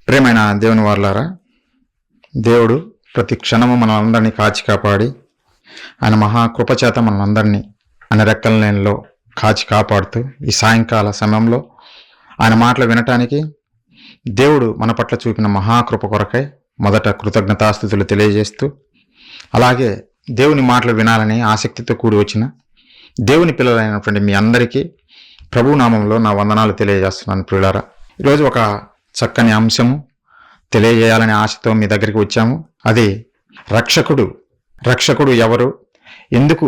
ప్రియమైన దేవుని వారలారా, దేవుడు ప్రతి క్షణము మనలందరినీ కాచి కాపాడి ఆయన మహాకృపచేత మనలందరినీ ఆయన రెక్కల నేలలో కాచి కాపాడుతూ ఈ సాయంకాల సమయంలో ఆయన మాటలు వినటానికి దేవుడు మన పట్ల చూపిన మహాకృప కొరకై మొదట కృతజ్ఞతాస్తుతులు తెలియజేస్తూ, అలాగే దేవుని మాటలు వినాలని ఆసక్తితో కూడి వచ్చిన దేవుని పిల్లలైనటువంటి మీ అందరికీ ప్రభు నామంలో నా వందనాలు తెలియజేస్తున్నాను. ప్రియులారా, ఈరోజు ఒక చక్కని అంశము తెలియజేయాలనే ఆశతో మీ దగ్గరికి వచ్చాము. అది రక్షకుడు ఎవరు, ఎందుకు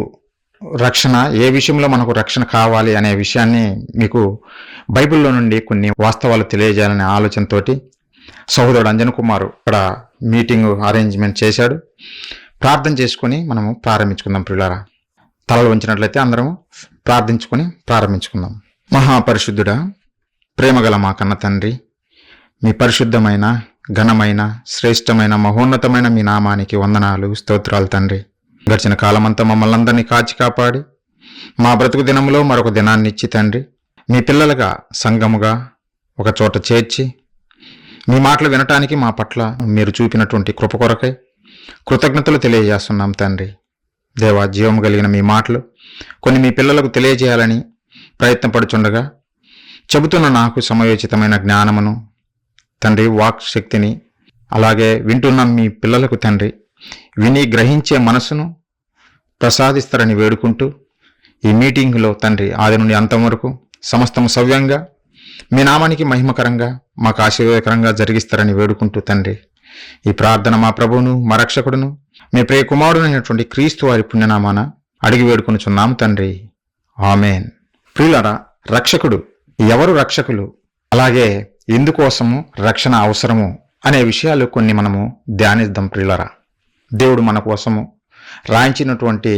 రక్షణ, ఏ విషయంలో మనకు రక్షణ కావాలి అనే విషయాన్ని మీకు బైబిల్లో నుండి కొన్ని వాస్తవాలు తెలియజేయాలనే ఆలోచనతోటి సహోదరుడు అంజన్ కుమార్ ఇక్కడ మీటింగ్ అరేంజ్మెంట్ చేశాడు. ప్రార్థన చేసుకుని మనము ప్రారంభించుకుందాం. ప్రియులారా, తలలు ఉంచినట్లయితే అందరము ప్రార్థించుకొని ప్రారంభించుకుందాం. మహాపరిశుద్ధుడా, ప్రేమగల మా కన్న తండ్రి, మీ పరిశుద్ధమైన, ఘనమైన, శ్రేష్టమైన, మహోన్నతమైన మీ నామానికి వందనాలు, స్తోత్రాలు తండ్రి. గడిచిన కాలమంతా మమ్మల్ని అందరినీ కాచి కాపాడి మా బ్రతుకు దినంలో మరొక దినాన్ని ఇచ్చి తండ్రి, మీ పిల్లలుగా సంఘముగా ఒక చోట చేర్చి మీ మాటలు వినటానికి మా పట్ల మీరు చూపినటువంటి కృప కొరకై కృతజ్ఞతలు తెలియజేస్తున్నాం తండ్రి. దేవా, జీవము కలిగిన మీ మాటలు కొన్ని మీ పిల్లలకు తెలియజేయాలని ప్రయత్నపడుచుండగా చెబుతున్న నాకు సమయోచితమైన జ్ఞానమును తండ్రి, వాక్ శక్తిని, అలాగే వింటున్న మీ పిల్లలకు తండ్రి విని గ్రహించే మనసును ప్రసాదిస్తారని వేడుకుంటూ ఈ మీటింగ్లో తండ్రి ఆది నుండి అంతం వరకు సమస్తము సవ్యంగా మీ నామానికి మహిమకరంగా మాకు ఆశీర్వాదకరంగా జరిగిస్తారని వేడుకుంటూ తండ్రి ఈ ప్రార్థన మా ప్రభువును, మా రక్షకుడును, మీ ప్రియ కుమారుడైనటువంటి క్రీస్తు వారి పుణ్యనామాన అడిగి వేడుకొనుచున్నాము తండ్రి, ఆమేన్. ప్రియులారా, ఎవరు రక్షకులు, అలాగే ఎందుకోసము రక్షణ అవసరము అనే విషయాలు కొన్ని మనము ధ్యానిద్దాం. ప్రియులారా, దేవుడు మన కోసము రాయించినటువంటి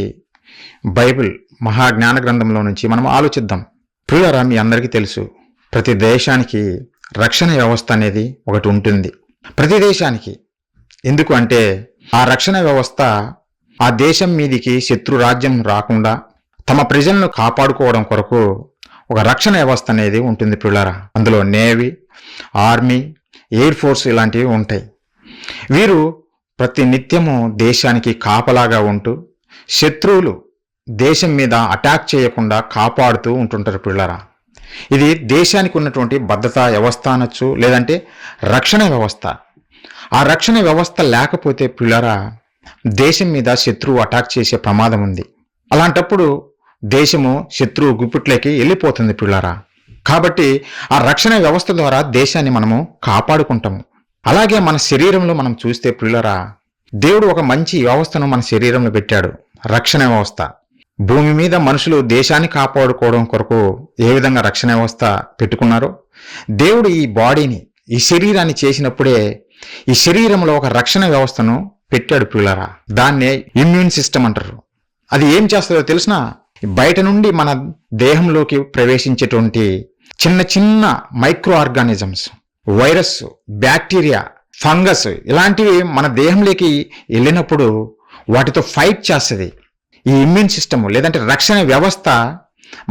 బైబిల్ మహాజ్ఞాన గ్రంథంలో నుంచి మనం ఆలోచిద్దాం. ప్రియులారా, మీ అందరికీ తెలుసు, ప్రతి దేశానికి రక్షణ వ్యవస్థ అనేది ఒకటి ఉంటుంది. ప్రతి దేశానికి. ఎందుకు అంటే ఆ రక్షణ వ్యవస్థ ఆ దేశం మీదికి శత్రు రాజ్యం రాకుండా తమ ప్రజలను కాపాడుకోవడం కొరకు ఒక రక్షణ వ్యవస్థ అనేది ఉంటుంది. ప్రియులారా, అందులో నేవీ, ఆర్మీ, ఎయిర్ ఫోర్స్ ఇలాంటివి ఉంటాయి. వీరు ప్రతి నిత్యము దేశానికి కాపలాగా ఉంటూ శత్రువులు దేశం మీద అటాక్ చేయకుండా కాపాడుతూ ఉంటుంటారు. ప్రియులారా, ఇది దేశానికి ఉన్నటువంటి భద్రతా వ్యవస్థ అనొచ్చు, లేదంటే రక్షణ వ్యవస్థ. ఆ రక్షణ వ్యవస్థ లేకపోతే ప్రియులారా, దేశం మీద శత్రువు అటాక్ చేసే ప్రమాదం ఉంది. అలాంటప్పుడు దేశము శత్రువు గుప్పిట్లోకి వెళ్ళిపోతుంది. ప్రియులారా, కాబట్టి ఆ రక్షణ వ్యవస్థ ద్వారా దేశాన్ని మనము కాపాడుకుంటాము. అలాగే మన శరీరంలో మనం చూస్తే ప్రియులారా, దేవుడు ఒక మంచి వ్యవస్థను మన శరీరంలో పెట్టాడు, రక్షణ వ్యవస్థ. భూమి మీద మనుషులు దేశాన్ని కాపాడుకోవడం కొరకు ఏ విధంగా రక్షణ వ్యవస్థ పెట్టుకున్నారో, దేవుడు ఈ బాడీని, ఈ శరీరాన్ని చేసినప్పుడే ఈ శరీరంలో ఒక రక్షణ వ్యవస్థను పెట్టాడు. ప్రియులారా, దాన్నే ఇమ్యూన్ సిస్టమ్ అంటారు. అది ఏం చేస్తుందో తెలిసినా, బయట నుండి మన దేహంలోకి ప్రవేశించేటువంటి చిన్న చిన్న micro organisms, virus, bacteria, fungus ఇలాంటివి మన దేహంలోకి వెళ్ళినప్పుడు వాటితో ఫైట్ చేస్తుంది. ఈ ఇమ్యూన్ సిస్టమ్ లేదంటే రక్షణ వ్యవస్థ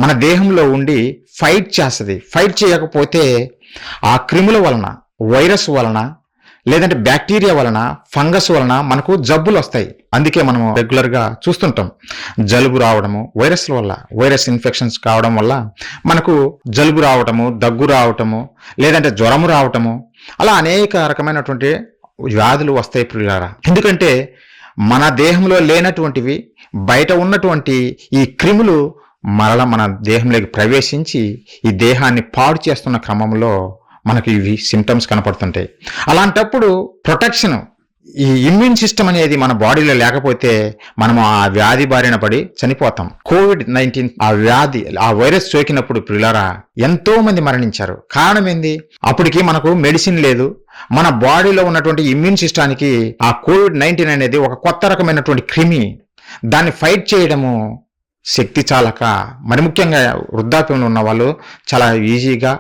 మన దేహంలో ఉండి ఫైట్ చేస్తుంది. ఫైట్ చేయకపోతే ఆ క్రిముల వలన, వైరస్ వలన, లేదంటే బ్యాక్టీరియా వలన, ఫంగస్ వలన మనకు జబ్బులు వస్తాయి. అందుకే మనం రెగ్యులర్గా చూస్తుంటాం జలుబు రావడము, వైరస్ల వల్ల, వైరస్ ఇన్ఫెక్షన్స్ కావడం వల్ల మనకు జలుబు రావటము, దగ్గు రావటము, లేదంటే జ్వరము రావటము, అలా అనేక రకమైనటువంటి వ్యాధులు వస్తాయి. ప్రియులారా, ఎందుకంటే మన దేహంలో లేనటువంటివి బయట ఉన్నటువంటి ఈ క్రిములు మరల మన దేహంలోకి ప్రవేశించి ఈ దేహాన్ని పాడు చేస్తున్న క్రమంలో మనకు ఇవి సిమ్టమ్స్ కనపడుతుంటాయి. అలాంటప్పుడు ప్రొటెక్షన్, ఈ ఇమ్యూన్ సిస్టమ్ అనేది మన బాడీలో లేకపోతే మనము ఆ వ్యాధి బారిన పడి చనిపోతాం. COVID-19 ఆ వ్యాధి, ఆ వైరస్ సోకినప్పుడు ప్రియులారా ఎంతో మంది మరణించారు. కారణం ఏంది? అప్పటికి మనకు మెడిసిన్ లేదు. మన బాడీలో ఉన్నటువంటి ఇమ్యూన్ సిస్టానికి ఆ COVID-19 అనేది ఒక కొత్త రకమైనటువంటి క్రిమి, దాన్ని ఫైట్ చేయడము శక్తి చాలక, మరి ముఖ్యంగా వృద్ధాప్యంలో ఉన్న వాళ్ళు చాలా ఈజీగా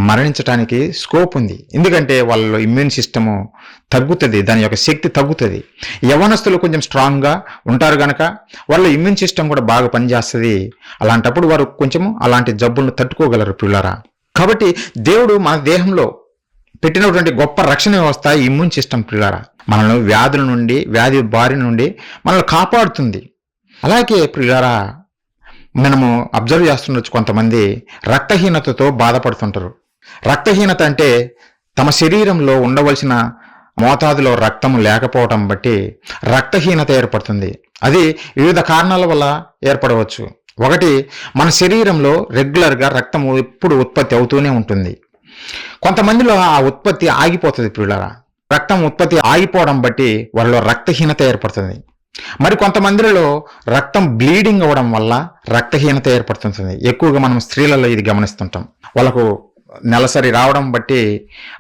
మరణించడానికి స్కోప్ ఉంది. ఎందుకంటే వాళ్ళలో ఇమ్యూన్ సిస్టము తగ్గుతుంది, దాని యొక్క శక్తి తగ్గుతుంది. యవ్వనస్తులు కొంచెం స్ట్రాంగ్గా ఉంటారు కనుక వాళ్ళ ఇమ్యూన్ సిస్టమ్ కూడా బాగా పనిచేస్తుంది. అలాంటప్పుడు వారు కొంచెము అలాంటి జబ్బులను తట్టుకోగలరు. పిల్లరా, కాబట్టి దేవుడు మన దేహంలో పెట్టినటువంటి గొప్ప రక్షణ వ్యవస్థ ఇమ్యూన్ సిస్టమ్ ప్రియులారా. మనల్ని వ్యాధుల నుండి, వ్యాధి బారి నుండి మనల్ని కాపాడుతుంది. అలాగే ప్రియులారా, మనము అబ్జర్వ్ చేస్తుండొచ్చు, కొంతమంది రక్తహీనతతో బాధపడుతుంటారు. రక్తహీనత అంటే తమ శరీరంలో ఉండవలసిన మోతాదులో రక్తం లేకపోవటం బట్టి రక్తహీనత ఏర్పడుతుంది. అది వివిధ కారణాల వల్ల ఏర్పడవచ్చు. ఒకటి, మన శరీరంలో రెగ్యులర్గా రక్తం ఎప్పుడు ఉత్పత్తి అవుతూనే ఉంటుంది. కొంతమందిలో ఆ ఉత్పత్తి ఆగిపోతుంది ప్రియులారా. రక్తం ఉత్పత్తి ఆగిపోవడం బట్టి వాళ్ళలో రక్తహీనత ఏర్పడుతుంది. మరి కొంతమందిలో రక్తం బ్లీడింగ్ అవ్వడం వల్ల రక్తహీనత ఏర్పడుతుంది. ఎక్కువగా మనం స్త్రీలలో ఇది గమనిస్తుంటాం. వాళ్ళకు నెలసరి రావడం బట్టి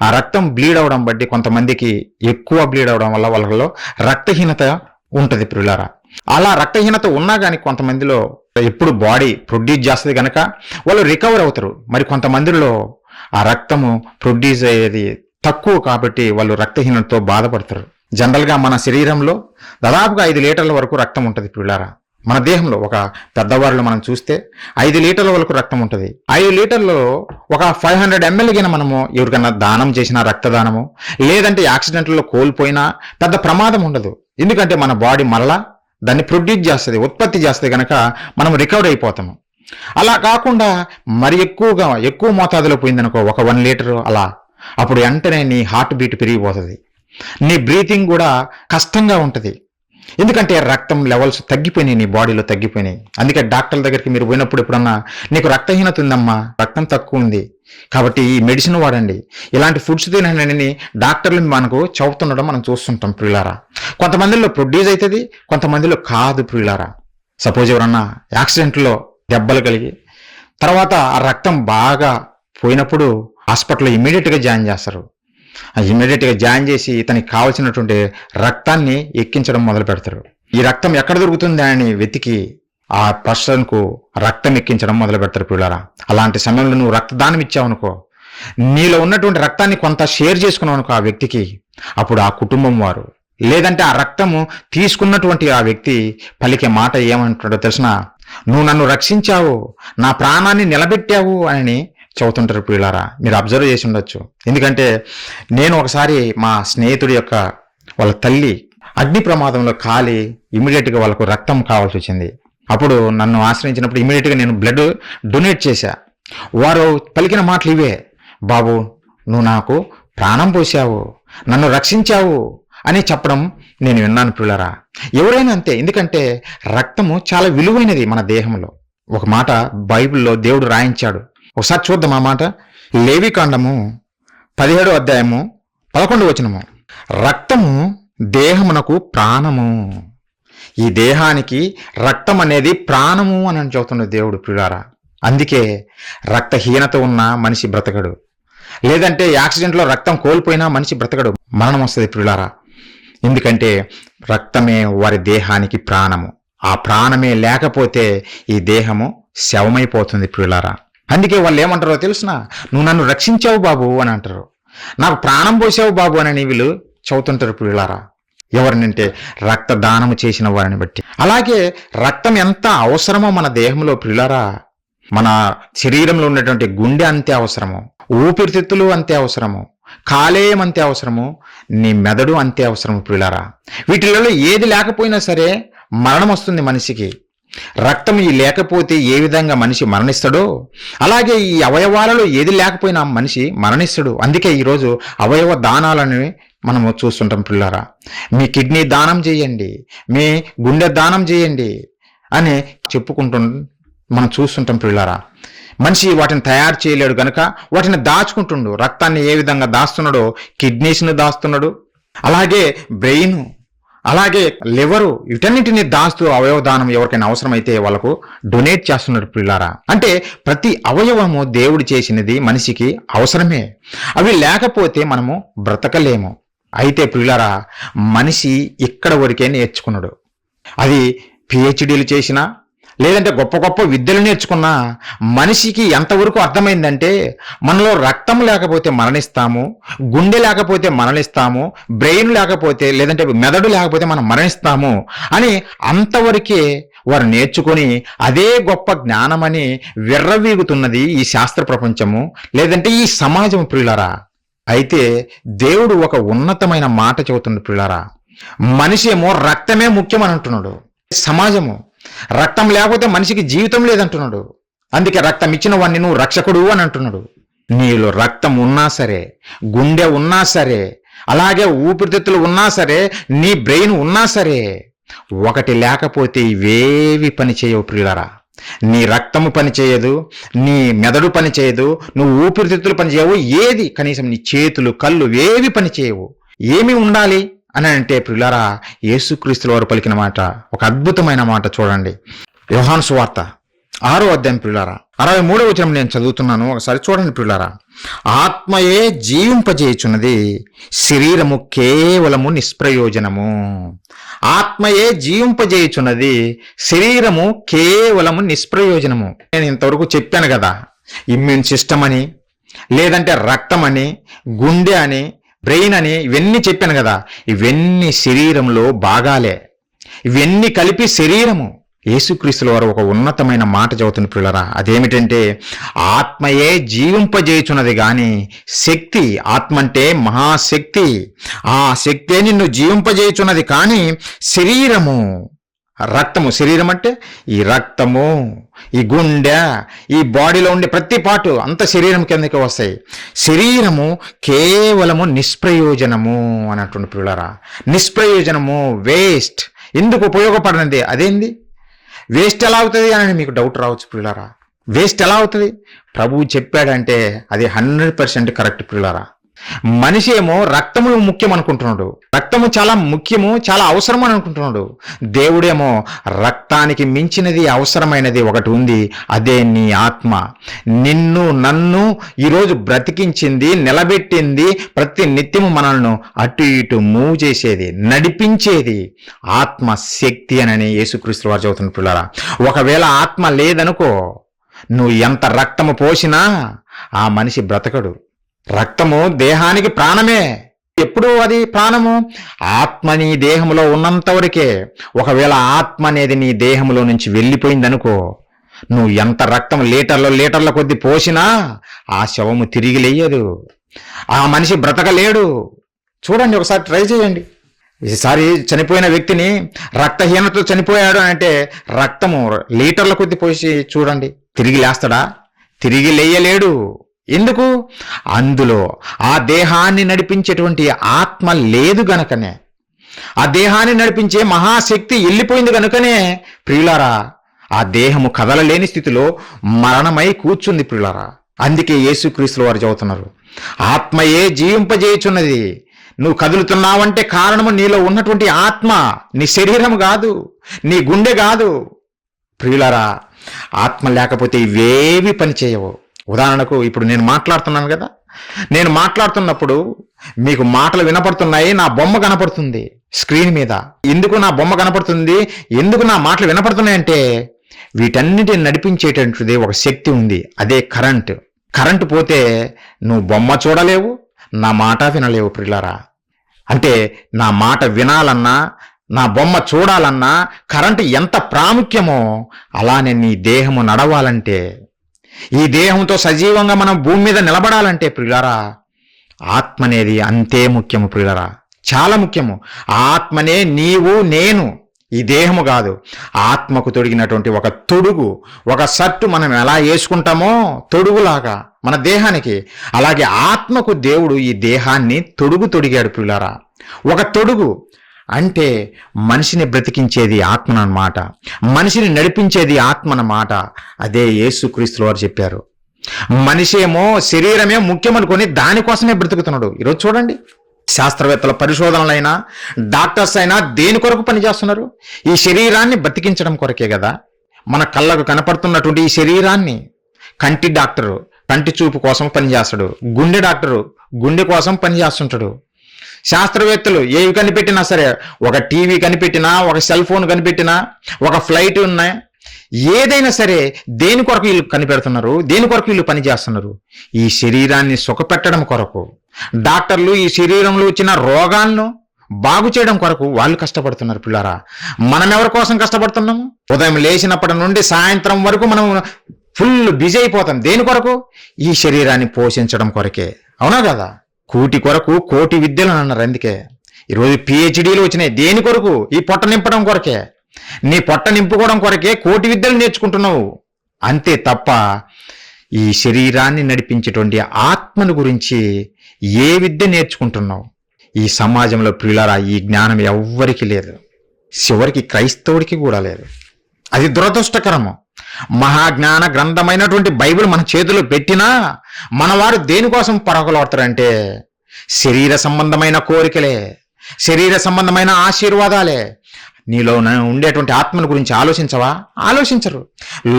ఆ రక్తం బ్లీడ్ అవడం బట్టి కొంతమందికి ఎక్కువ బ్లీడ్ అవడం వల్ల వాళ్ళలో రక్తహీనత ఉంటుంది ప్రియులారా. అలా రక్తహీనత ఉన్నా కానీ కొంతమందిలో ఎప్పుడు బాడీ ప్రొడ్యూస్ చేస్తుంది కనుక వాళ్ళు రికవర్ అవుతారు. మరి కొంతమందిలో ఆ రక్తము ప్రొడ్యూస్ అయ్యేది తక్కువ కాబట్టి వాళ్ళు రక్తహీనతతో బాధపడతారు. జనరల్గా మన శరీరంలో దాదాపుగా 5 లీటర్ల వరకు రక్తం ఉంటుంది ప్రియులారా. మన దేహంలో ఒక పెద్దవారిలో మనం చూస్తే 5 లీటర్ల వరకు రక్తం ఉంటుంది. 5 లీటర్లో ఒక 500 ml గిన మనము ఎవరికైనా దానం చేసినా, రక్తదానము లేదంటే యాక్సిడెంట్లో కోల్పోయినా పెద్ద ప్రమాదం ఉండదు. ఎందుకంటే మన బాడీ మరలా దాన్ని ప్రొడ్యూస్ చేస్తుంది, ఉత్పత్తి చేస్తుంది కనుక మనం రికవర్ అయిపోతాము. అలా కాకుండా మరి ఎక్కువ మోతాదులో పోయిందనుకో, ఒక 1 లీటర్ అలా, అప్పుడు వెంటనే నీ హార్ట్ బీట్ పెరిగిపోతుంది, నీ బ్రీతింగ్ కూడా కష్టంగా ఉంటుంది. ఎందుకంటే రక్తం లెవెల్స్ తగ్గిపోయినాయి, నీ బాడీలో తగ్గిపోయినాయి. అందుకే డాక్టర్ల దగ్గరికి మీరు పోయినప్పుడు ఎప్పుడన్నా నీకు రక్తహీనత ఉందమ్మా, రక్తం తక్కువ ఉంది కాబట్టి ఈ మెడిసిన్ వాడండి, ఇలాంటి ఫుడ్స్ తినండి డాక్టర్లు మనకు చెబుతుండడం మనం చూస్తుంటాం ప్రియులారా. కొంతమందిలో ప్రొడ్యూస్ అవుతుంది, కొంతమందిలో కాదు ప్రియులారా. సపోజ్ ఎవరన్నా యాక్సిడెంట్లో దెబ్బలు కలిగి తర్వాత ఆ రక్తం బాగా పోయినప్పుడు హాస్పిటల్లో ఇమీడియట్గా జాయిన్ చేస్తారు. ఇమీడియట్గా జాయిన్ చేసి ఇతనికి కావాల్సినటువంటి రక్తాన్ని ఎక్కించడం మొదలు పెడతారు. ఈ రక్తం ఎక్కడ దొరుకుతుంది అని వెతికి ఆ పర్సన్కు రక్తం ఎక్కించడం మొదలు పెడతారు పిల్లరా. అలాంటి సమయంలో నువ్వు రక్తదానం ఇచ్చావనుకో, నీలో ఉన్నటువంటి రక్తాన్ని కొంత షేర్ చేసుకున్నావు అనుకో ఆ వ్యక్తికి, అప్పుడు ఆ కుటుంబం వారు లేదంటే ఆ రక్తము తీసుకున్నటువంటి ఆ వ్యక్తి పలికే మాట ఏమంటాడో తెలిసిన, నువ్వు నన్ను రక్షించావు, నా ప్రాణాన్ని నిలబెట్టావు అని చెబుతుంటారు పిల్లారా. మీరు అబ్జర్వ్ చేసి ఉండొచ్చు. ఎందుకంటే నేను ఒకసారి మా స్నేహితుడి యొక్క వాళ్ళ తల్లి అగ్ని ప్రమాదంలో కాలి ఇమీడియట్గా వాళ్ళకు రక్తం కావాల్సి వచ్చింది. అప్పుడు నన్ను ఆశ్రయించినప్పుడు ఇమీడియట్గా నేను బ్లడ్ డొనేట్ చేశా. వారు పలికిన మాటలు ఇవే, బాబు నువ్వు నాకు ప్రాణం పోసావు, నన్ను రక్షించావు అని చెప్పడం నేను విన్నాను పిల్లరా. ఎవరైనా అంతే, ఎందుకంటే రక్తము చాలా విలువైనది మన దేహంలో. ఒక మాట బైబిల్లో దేవుడు రాయించాడు, ఒకసారి చూద్దాం ఆ మాట. లేవికాండము 17వ అధ్యాయము 11వ వచనము, రక్తము దేహమునకు ప్రాణము. ఈ దేహానికి రక్తం అనేది ప్రాణము అని చెబుతున్నాడు దేవుడు ప్రియులారా. అందుకే రక్తహీనత ఉన్న మనిషి బ్రతకడు, లేదంటే యాక్సిడెంట్లో రక్తం కోల్పోయినా మనిషి బ్రతకడు, మరణం వస్తుంది ప్రియులారా. ఎందుకంటే రక్తమే వారి దేహానికి ప్రాణము. ఆ ప్రాణమే లేకపోతే ఈ దేహము శవమైపోతుంది ప్రియులారా. అందుకే వాళ్ళు ఏమంటారో తెలుసునా, నువ్వు నన్ను రక్షించావు బాబు అని అంటారు, నాకు ప్రాణం పోసావు బాబు అని వీళ్ళు చెబుతుంటారు ప్రియులారా. ఎవరినంటే రక్తదానము చేసిన వారిని బట్టి. అలాగే రక్తం ఎంత అవసరమో మన దేహంలో ప్రియులారా, మన శరీరంలో ఉన్నటువంటి గుండె అంతే అవసరము, ఊపిరితిత్తులు అంతే అవసరము, కాలేయం అంతే అవసరము, నీ మెదడు అంతే అవసరము ప్రియులారా. వీటిలలో ఏది లేకపోయినా సరే మరణం వస్తుంది మనిషికి. రక్తం లేకపోతే ఏ విధంగా మనిషి మరణిస్తాడో అలాగే ఈ అవయవాలలో ఏది లేకపోయినా మనిషి మరణిస్తాడు. అందుకే ఈరోజు అవయవ దానాలని మనము చూస్తుంటాం పిల్లారా. మీ కిడ్నీ దానం చేయండి, మీ గుండె దానం చేయండి అని చెప్పుకుంటూ మనం చూస్తుంటాం పిల్లారా. మనిషి వాటిని తయారు చేయలేడు కనుక వాటిని దాచుకుంటుండు. రక్తాన్ని ఏ విధంగా దాస్తున్నాడో కిడ్నీస్ను దాస్తున్నాడు, అలాగే బ్రెయిన్, అలాగే లివరు, వీటన్నిటిని దాస్తూ అవయవదానం ఎవరికైనా అవసరమైతే వాళ్ళకు డొనేట్ చేస్తున్నారు పిల్లారా. అంటే ప్రతి అవయవము దేవుడు చేసినది మనిషికి అవసరమే, అవి లేకపోతే మనము బ్రతకలేము. అయితే పిల్లారా, మనిషి ఇక్కడ వరకే నేర్చుకున్నాడు. అది పిహెచ్డీలు చేసినా లేదంటే గొప్ప గొప్ప విద్యలు నేర్చుకున్నా మనిషికి ఎంతవరకు అర్థమైందంటే మనలో రక్తం లేకపోతే మరణిస్తాము, గుండె లేకపోతే మరణిస్తాము, బ్రెయిన్ లేకపోతే లేదంటే మెదడు లేకపోతే మనం మరణిస్తాము అని అంతవరకే వారు నేర్చుకొని అదే గొప్ప జ్ఞానమని విర్రవీగుతున్నది ఈ శాస్త్ర ప్రపంచము లేదంటే ఈ సమాజం ప్రియులారా. అయితే దేవుడు ఒక ఉన్నతమైన మాట చెబుతుంది పిల్లారా. మనిషి ఏమో రక్తమే ముఖ్యం అని అంటున్నాడు. సమాజము రక్తం లేకపోతే మనిషికి జీవితం లేదంటున్నాడు. అందుకే రక్తం ఇచ్చిన వాడిని నువ్వు రక్షకుడు అని అంటున్నాడు. నీలో రక్తం ఉన్నా సరే, గుండె ఉన్నా సరే, అలాగే ఊపిరితిత్తులు ఉన్నా సరే, నీ బ్రెయిన్ ఉన్నా సరే, ఒకటి లేకపోతే ఇవేవి పని చేయవు ప్రియులారా. నీ రక్తము పని చేయదు, నీ మెదడు పని చేయదు, నువ్వు ఊపిరితిత్తులు పని చేయవు, ఏది కనీసం నీ చేతులు కళ్ళు ఏవి పని చేయవు. ఏమి ఉండాలి అని అంటే ప్రియులారా, యేసుక్రీస్తుల వారు పలికిన మాట, ఒక అద్భుతమైన మాట చూడండి. యోహాను సువార్త 6వ అధ్యాయం ప్రియులారా, 63వ వచనం నేను చదువుతున్నాను, ఒకసారి చూడండి ప్రియులారా. ఆత్మయే జీవింపజేయుచున్నది, శరీరము కేవలము నిష్ప్రయోజనము. ఆత్మయే జీవింపజేయుచున్నది, శరీరము కేవలము నిష్ప్రయోజనము. నేను ఇంతవరకు చెప్పాను కదా, ఇమ్యూన్ సిస్టమ్ అని, లేదంటే రక్తం అని, గుండె అని, బ్రెయిన్ అని, ఇవన్నీ చెప్పాను కదా. ఇవన్నీ శరీరంలో భాగాలే, ఇవన్నీ కలిపి శరీరము. యేసుక్రీస్తుల వారు ఒక ఉన్నతమైన మాట చెబుతున్న పిల్లరా, అదేమిటంటే ఆత్మయే జీవింపజేయుచున్నది గాని శక్తి, ఆత్మ అంటే మహాశక్తి, ఆ శక్తే నిన్ను జీవింపజేయుచున్నది కానీ శరీరము, రక్తము, శరీరం అంటే ఈ రక్తము, ఈ గుండె, ఈ బాడీలో ఉండే ప్రతి పాటు అంత శరీరం కిందకి వస్తాయి. శరీరము కేవలము నిష్ప్రయోజనము అన్నటువంటి పిల్లరా. నిష్ప్రయోజనము, వేస్ట్, ఎందుకు ఉపయోగపడనిది. అదేంది వేస్ట్ ఎలా అవుతుంది అని మీకు డౌట్ రావచ్చు పిల్లరా. వేస్ట్ ఎలా అవుతుంది? ప్రభువు చెప్పాడంటే అది 100% కరెక్ట్ పిల్లరా. మనిషి ఏమో రక్తము ముఖ్యం అనుకుంటున్నాడు, రక్తము చాలా ముఖ్యము, చాలా అవసరం అని అనుకుంటున్నాడు. దేవుడేమో రక్తానికి మించినది, అవసరమైనది ఒకటి ఉంది, అదే నీ ఆత్మ. నిన్ను నన్ను ఈరోజు బ్రతికించింది, నిలబెట్టింది, ప్రతి నిత్యము మనల్ని అటు ఇటు మూవ్ చేసేది, నడిపించేది ఆత్మ శక్తి అని యేసుక్రీస్తు వారు చెబుతున్న పిల్లరా. ఒకవేళ ఆత్మ లేదనుకో, నువ్వు ఎంత రక్తము పోసినా ఆ మనిషి బ్రతకడు. రక్తము దేహానికి ప్రాణమే. ఎప్పుడు అది ప్రాణము? ఆత్మ నీ దేహంలో ఉన్నంత వరకే. ఒకవేళ ఆత్మ అనేది నీ దేహంలో నుంచి వెళ్ళిపోయిందనుకో, నువ్వు ఎంత రక్తం లీటర్ల కొద్ది పోసినా ఆ శవము తిరిగి లేయదు, ఆ మనిషి బ్రతకలేడు. చూడండి, ఒకసారి ట్రై చేయండి. ఈసారి చనిపోయిన వ్యక్తిని రక్తహీనతతో చనిపోయాడు అంటే రక్తము లీటర్ల కొద్ది పోసి చూడండి, తిరిగి లేస్తాడా? తిరిగి లేయలేడు. ఎందుకు? అందులో ఆ దేహాన్ని నడిపించేటువంటి ఆత్మ లేదు గనుకనే, ఆ దేహాన్ని నడిపించే మహాశక్తి వెళ్ళిపోయింది గనుకనే ప్రియులారా ఆ దేహము కదలలేని స్థితిలో మరణమై కూర్చుంది ప్రియులారా. అందుకే యేసుక్రీస్తుల వారు చెబుతున్నారు, ఆత్మయే జీవింపజేయుచున్నది. నువ్వు కదులుతున్నావంటే కారణము నీలో ఉన్నటువంటి ఆత్మ, నీ శరీరం కాదు, నీ గుండె కాదు ప్రియులారా. ఆత్మ లేకపోతే ఇవేవి పని చేయవు. ఉదాహరణకు ఇప్పుడు నేను మాట్లాడుతున్నాను కదా, నేను మాట్లాడుతున్నప్పుడు మీకు మాటలు వినపడుతున్నాయి, నా బొమ్మ కనపడుతుంది స్క్రీన్ మీద. ఎందుకు నా బొమ్మ కనపడుతుంది, ఎందుకు నా మాటలు వినపడుతున్నాయంటే వీటన్నిటిని నడిపించేటటువంటిది ఒక శక్తి ఉంది, అదే కరెంట్. కరెంటు పోతే నువ్వు బొమ్మ చూడలేవు, నా మాట వినలేవు ప్రియులారా. అంటే నా మాట వినాలన్నా, నా బొమ్మ చూడాలన్నా కరెంటు ఎంత ప్రాముఖ్యమో, అలానే నీ దేహము నడవాలంటే, ఈ దేహంతో సజీవంగా మనం భూమి మీద నిలబడాలంటే ప్రియులారా ఆత్మ అనేది అంతే ముఖ్యము ప్రియులారా, చాలా ముఖ్యము. ఆత్మనే నీవు నేను, ఈ దేహము కాదు. ఆత్మకు తొడిగినటువంటి ఒక తొడుగు, ఒక షర్టు మనం ఎలా వేసుకుంటామో తొడుగులాగా మన దేహానికి, అలాగే ఆత్మకు దేవుడు ఈ దేహాన్ని తొడిగాడు ప్రియులారా. ఒక తొడుగు అంటే మనిషిని బ్రతికించేది ఆత్మనమాట, మనిషిని నడిపించేది ఆత్మనమాట. అదే యేసుక్రీస్తుల వారు చెప్పారు. మనిషి ఏమో శరీరమే ముఖ్యమనుకొని దానికోసమే బ్రతుకుతున్నాడు. ఈరోజు చూడండి, శాస్త్రవేత్తల పరిశోధనలైనా, డాక్టర్స్ అయినా దేని కొరకు పనిచేస్తున్నారు? ఈ శరీరాన్ని బ్రతికించడం కొరకే కదా. మన కళ్ళకు కనపడుతున్నటువంటి ఈ శరీరాన్ని కంటి డాక్టరు కంటి చూపు కోసం పనిచేస్తాడు, గుండె డాక్టరు గుండె కోసం పనిచేస్తుంటాడు. శాస్త్రవేత్తలు ఏవి కనిపెట్టినా సరే, ఒక టీవీ కనిపెట్టినా, ఒక సెల్ ఫోన్ కనిపెట్టినా, ఒక ఫ్లైట్ ఉన్నా, ఏదైనా సరే దేని కొరకు వీళ్ళు కనిపెడుతున్నారు, దేని కొరకు వీళ్ళు పనిచేస్తున్నారు? ఈ శరీరాన్ని సుఖపెట్టడం కొరకు. డాక్టర్లు ఈ శరీరంలో వచ్చిన రోగాలను బాగు చేయడం కొరకు వాళ్ళు కష్టపడుతున్నారు పిల్లారా. మనం ఎవరి కోసం కష్టపడుతున్నాము? ఉదయం లేచినప్పటి నుండి సాయంత్రం వరకు మనం ఫుల్ బిజీ అయిపోతాం. దేని కొరకు? ఈ శరీరాన్ని పోషించడం కొరకే, అవునా కదా? కూటి కొరకు కోటి విద్యలు అని అన్నారు. అందుకే ఈరోజు పిహెచ్డీలు వచ్చినాయి. దేని కొరకు? ఈ పొట్ట నింపడం కొరకే. నీ పొట్ట నింపుకోవడం కొరకే కోటి విద్యలు నేర్చుకుంటున్నావు. అంతే తప్ప ఈ శరీరాన్ని నడిపించేటువంటి ఆత్మను గురించి ఏ విద్య నేర్చుకుంటున్నావు? ఈ సమాజంలో ప్రియులారా ఈ జ్ఞానం ఎవ్వరికి లేదు. చివరికి క్రైస్తవుడికి కూడా లేదు. అది దురదృష్టకరము. మహాజ్ఞాన గ్రంథమైనటువంటి బైబిల్ మన చేతిలో పెట్టినా మనవారు దేనికోసం పరగలవుతారంటే శరీర సంబంధమైన కోరికలే, శరీర సంబంధమైన ఆశీర్వాదాలే. నీలో ఉండేటువంటి ఆత్మను గురించి ఆలోచించవా? ఆలోచించరు.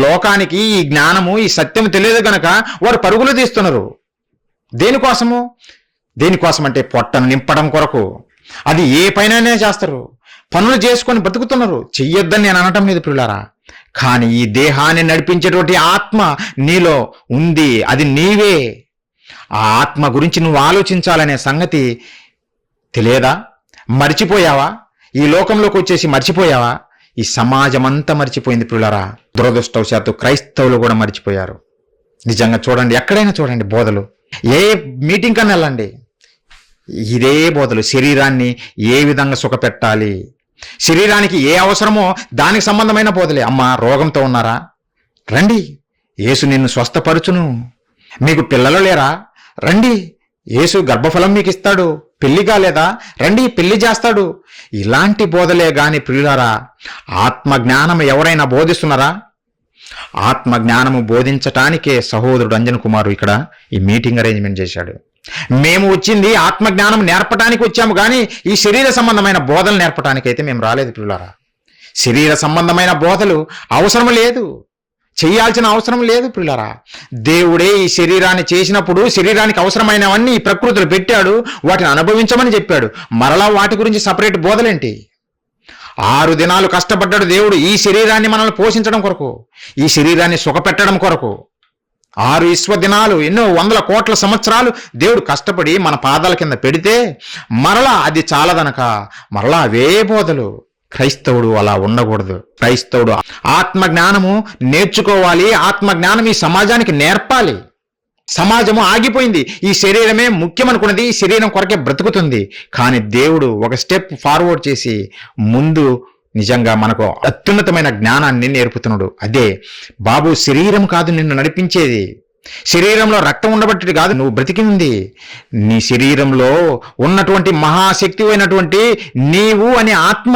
లోకానికి ఈ జ్ఞానము, ఈ సత్యం తెలియదు గనక వారు పరుగులు తీస్తున్నారు. దేనికోసము? దేనికోసం అంటే పొట్టను నింపడం కొరకు. అది ఏ పైననే చేస్తారు. పనులు చేసుకొని బతుకుతున్నారు. చెయ్యొద్దని నేను అనటం లేదు ప్రియులారా. కానీ ఈ దేహాన్ని నడిపించేటువంటి ఆత్మ నీలో ఉంది. అది నీవే. ఆ ఆత్మ గురించి నువ్వు ఆలోచించాలనే సంగతి తెలియదా? మర్చిపోయావా? ఈ లోకంలోకి వచ్చేసి మర్చిపోయావా? ఈ సమాజం అంతా మర్చిపోయింది ప్రియులారా. దురదృష్టవశాత్తు క్రైస్తవులు కూడా మర్చిపోయారు. నిజంగా చూడండి, ఎక్కడైనా చూడండి బోధలు. ఏ మీటింగ్ కన్నా వెళ్ళండి, ఇదే బోధలు. శరీరాన్ని ఏ విధంగా సుఖపెట్టాలి, శరీరానికి ఏ అవసరమో దానికి సంబంధమైన బోధలే. అమ్మ రోగంతో ఉన్నారా? రండి, యేసు నిన్ను స్వస్థపరచును. మీకు పిల్లలు లేరా? రండి, యేసు గర్భఫలం మీకు ఇస్తాడు. పెళ్లి కాలేదా? రండి, పెళ్లి చేస్తాడు. ఇలాంటి బోధలే గాని ప్రియులారా, ఆత్మజ్ఞానం ఎవరైనా బోధిస్తున్నారా? ఆత్మజ్ఞానము బోధించటానికే సహోదరుడు అంజన్ కుమారు ఇక్కడ ఈ మీటింగ్ అరేంజ్మెంట్ చేశాడు. మేము వచ్చింది ఆత్మజ్ఞానం నేర్పడానికి వచ్చాము, కానీ ఈ శరీర సంబంధమైన బోధలు నేర్పటానికైతే మేము రాలేదు ప్రియులారా. శరీర సంబంధమైన బోధలు అవసరం లేదు, చేయాల్సిన అవసరం లేదు ప్రియులారా. దేవుడే ఈ శరీరాన్ని చేసినప్పుడు శరీరానికి అవసరమైనవన్నీ ఈ ప్రకృతిలో పెట్టాడు, వాటిని అనుభవించమని చెప్పాడు. మరలా వాటి గురించి సపరేట్ బోధలేంటి? 6 దినాలు కష్టపడ్డాడు దేవుడు ఈ శరీరాన్ని మనల్ని పోషించడం కొరకు, ఈ శరీరాన్ని సుఖపెట్టడం కొరకు. 6 విశ్వదినాలు, ఎన్నో వందల కోట్ల సంవత్సరాలు దేవుడు కష్టపడి మన పాదాల కింద పెడితే మరలా అది చాలదనక మరలా అవే బోధలు. క్రైస్తవుడు అలా ఉండకూడదు. క్రైస్తవుడు ఆత్మజ్ఞానము నేర్చుకోవాలి. ఆత్మజ్ఞానం ఈ సమాజానికి నేర్పాలి. సమాజము ఆగిపోయింది. ఈ శరీరమే ముఖ్యమనుకున్నది, ఈ శరీరం కొరకే బ్రతుకుతుంది. కానీ దేవుడు ఒక స్టెప్ ఫార్వర్డ్ చేసి ముందు నిజంగా మనకు అత్యున్నతమైన జ్ఞానాన్ని నేర్పుతున్నాడు. అదే బాబు, శరీరం కాదు నిన్ను నడిపించేది, శరీరంలో రక్తం ఉండబట్టి కాదు నువ్వు బ్రతికి ఉంది. నీ శరీరంలో ఉన్నటువంటి మహాశక్తి అయినటువంటి నీవు అనే ఆత్మ,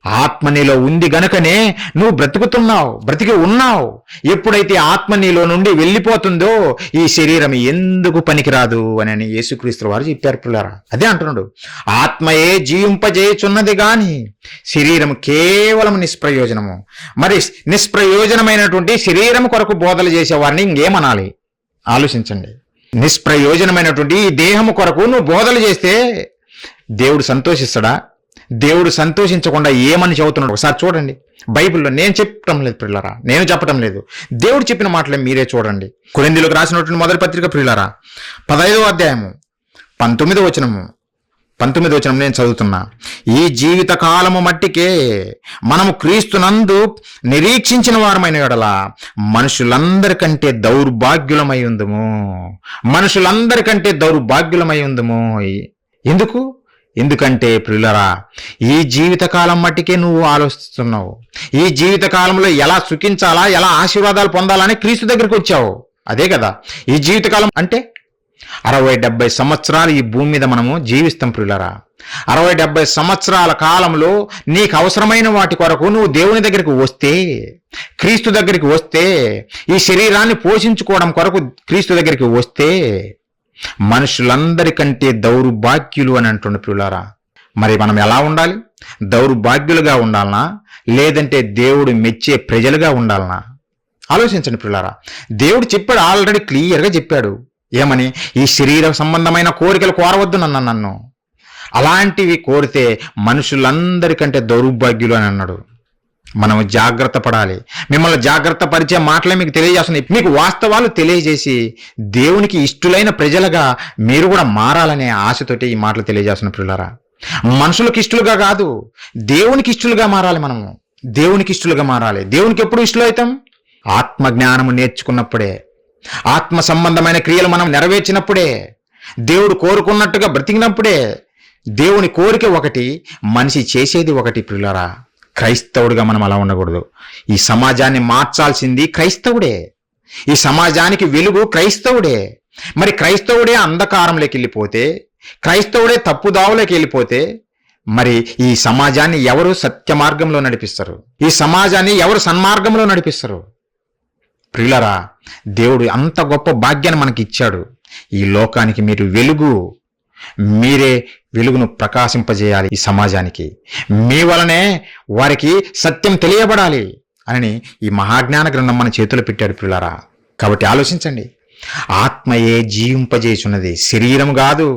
ఆత్మ నీలో ఉంది గనుకనే నువ్వు బ్రతుకుతున్నావు, బ్రతికి ఉన్నావు. ఎప్పుడైతే ఆత్మ నీలో నుండి వెళ్ళిపోతుందో ఈ శరీరం ఎందుకు పనికిరాదు అని యేసుక్రీస్తు వారు చెప్పారు పిల్లరా. అదే అంటున్నాడు, ఆత్మయే జీవింపజేయుచున్నది గాని శరీరం కేవలం నిష్ప్రయోజనము. మరి నిష్ప్రయోజనమైనటువంటి శరీరం కొరకు బోధలు చేసేవారిని ఇంకేమనాలి? ఆలోచించండి. నిష్ప్రయోజనమైనటువంటి ఈ దేహము కొరకు నువ్వు బోధలు చేస్తే దేవుడు సంతోషిస్తాడా? దేవుడు సంతోషించకుండా ఏమని చెబుతున్నాడు ఒకసారి చూడండి. బైబిల్లో నేను చెప్పటం లేదు ప్రియులారా, నేను చెప్పటం లేదు, దేవుడు చెప్పిన మాటలే మీరే చూడండి. కొరింథీయులకు రాసినటువంటి మొదటి పత్రిక ప్రియులారా 15వ అధ్యాయము 19వ వచనం నేను చదువుతున్నా. ఈ జీవిత కాలము మట్టికే మనము క్రీస్తునందు నిరీక్షించిన వారమైన యెడల మనుషులందరికంటే దౌర్భాగ్యులమై ఉందుము. మనుషులందరికంటే దౌర్భాగ్యులమై ఉందుము. ఎందుకంటే ప్రియులరా, ఈ జీవితకాలం మట్టికే నువ్వు ఆలోచిస్తున్నావు. ఈ జీవితకాలంలో ఎలా సుఖించాలా, ఎలా ఆశీర్వాదాలు పొందాలని క్రీస్తు దగ్గరికి వచ్చావు. అదే కదా ఈ జీవితకాలం అంటే. 60-70 సంవత్సరాలు ఈ భూమి మీద మనము జీవిస్తాం ప్రియులరా. 60-70 సంవత్సరాల కాలంలో నీకు అవసరమైన వాటి కొరకు నువ్వు దేవుని దగ్గరికి వస్తే, క్రీస్తు దగ్గరికి వస్తే, ఈ శరీరాన్ని పోషించుకోవడం కొరకు క్రీస్తు దగ్గరికి వస్తే మనుషులందరికంటే దౌర్భాగ్యులు అని అంటుండే ప్రియులారా. మరి మనం ఎలా ఉండాలి? దౌర్భాగ్యులుగా ఉండాలనా, లేదంటే దేవుడు మెచ్చే ప్రజలుగా ఉండాలనా? ఆలోచించండి ప్రియులారా. దేవుడు చెప్పాడు, ఆల్రెడీ క్లియర్గా చెప్పాడు. ఏమని? ఈ శరీర సంబంధమైన కోరికలు కోరవద్దు నన్ను, అలాంటివి కోరితే మనుషులందరికంటే దౌర్భాగ్యులు అని అన్నాడు. మనం జాగ్రత్త పడాలి. మిమ్మల్ని జాగ్రత్త పరిచే మాటలే మీకు తెలియజేస్తున్నాయి. మీకు వాస్తవాలు తెలియజేసి దేవునికి ఇష్టలైన ప్రజలుగా మీరు కూడా మారాలనే ఆశతోటి ఈ మాటలు తెలియజేస్తున్న ప్రియులారా. మనుషులకు ఇష్టలుగా కాదు, దేవునికి ఇష్టలుగా మారాలి. మనము దేవునికి ఇష్టలుగా మారాలి. దేవునికి ఎప్పుడు ఇష్టలు అవుతాం? ఆత్మజ్ఞానము నేర్చుకున్నప్పుడే, ఆత్మ సంబంధమైన క్రియలు మనం నెరవేర్చినప్పుడే, దేవుడు కోరుకున్నట్టుగా బ్రతికినప్పుడే. దేవుని కోరిక ఒకటి, మనిషి చేసేది ఒకటి. ప్రియులారా, క్రైస్తవుడిగా మనం అలా ఉండకూడదు. ఈ సమాజాన్ని మార్చాల్సింది క్రైస్తవుడే. ఈ సమాజానికి వెలుగు క్రైస్తవుడే. మరి క్రైస్తవుడే అంధకారంలోకి వెళ్ళిపోతే, క్రైస్తవుడే తప్పుదావులోకి వెళ్ళిపోతే, మరి ఈ సమాజాన్ని ఎవరు సత్య మార్గంలో నడిపిస్తారు? ఈ సమాజాన్ని ఎవరు సన్మార్గంలో నడిపిస్తారు? ప్రియులరా, దేవుడు అంత గొప్ప భాగ్యాన్ని మనకి ఇచ్చాడు. ఈ లోకానికి మీరు వెలుగు. మీరే వెలుగును ప్రకాశింపజేయాలి ఈ సమాజానికి. మీ వలనే వారికి సత్యం తెలియబడాలి అని ఈ మహాజ్ఞాన గ్రంథం మన చేతులు పెట్టాడు ప్రియులారా. కాబట్టి ఆలోచించండి. ఆత్మయే జీవింపజేయుచున్నది, శరీరం కాదు.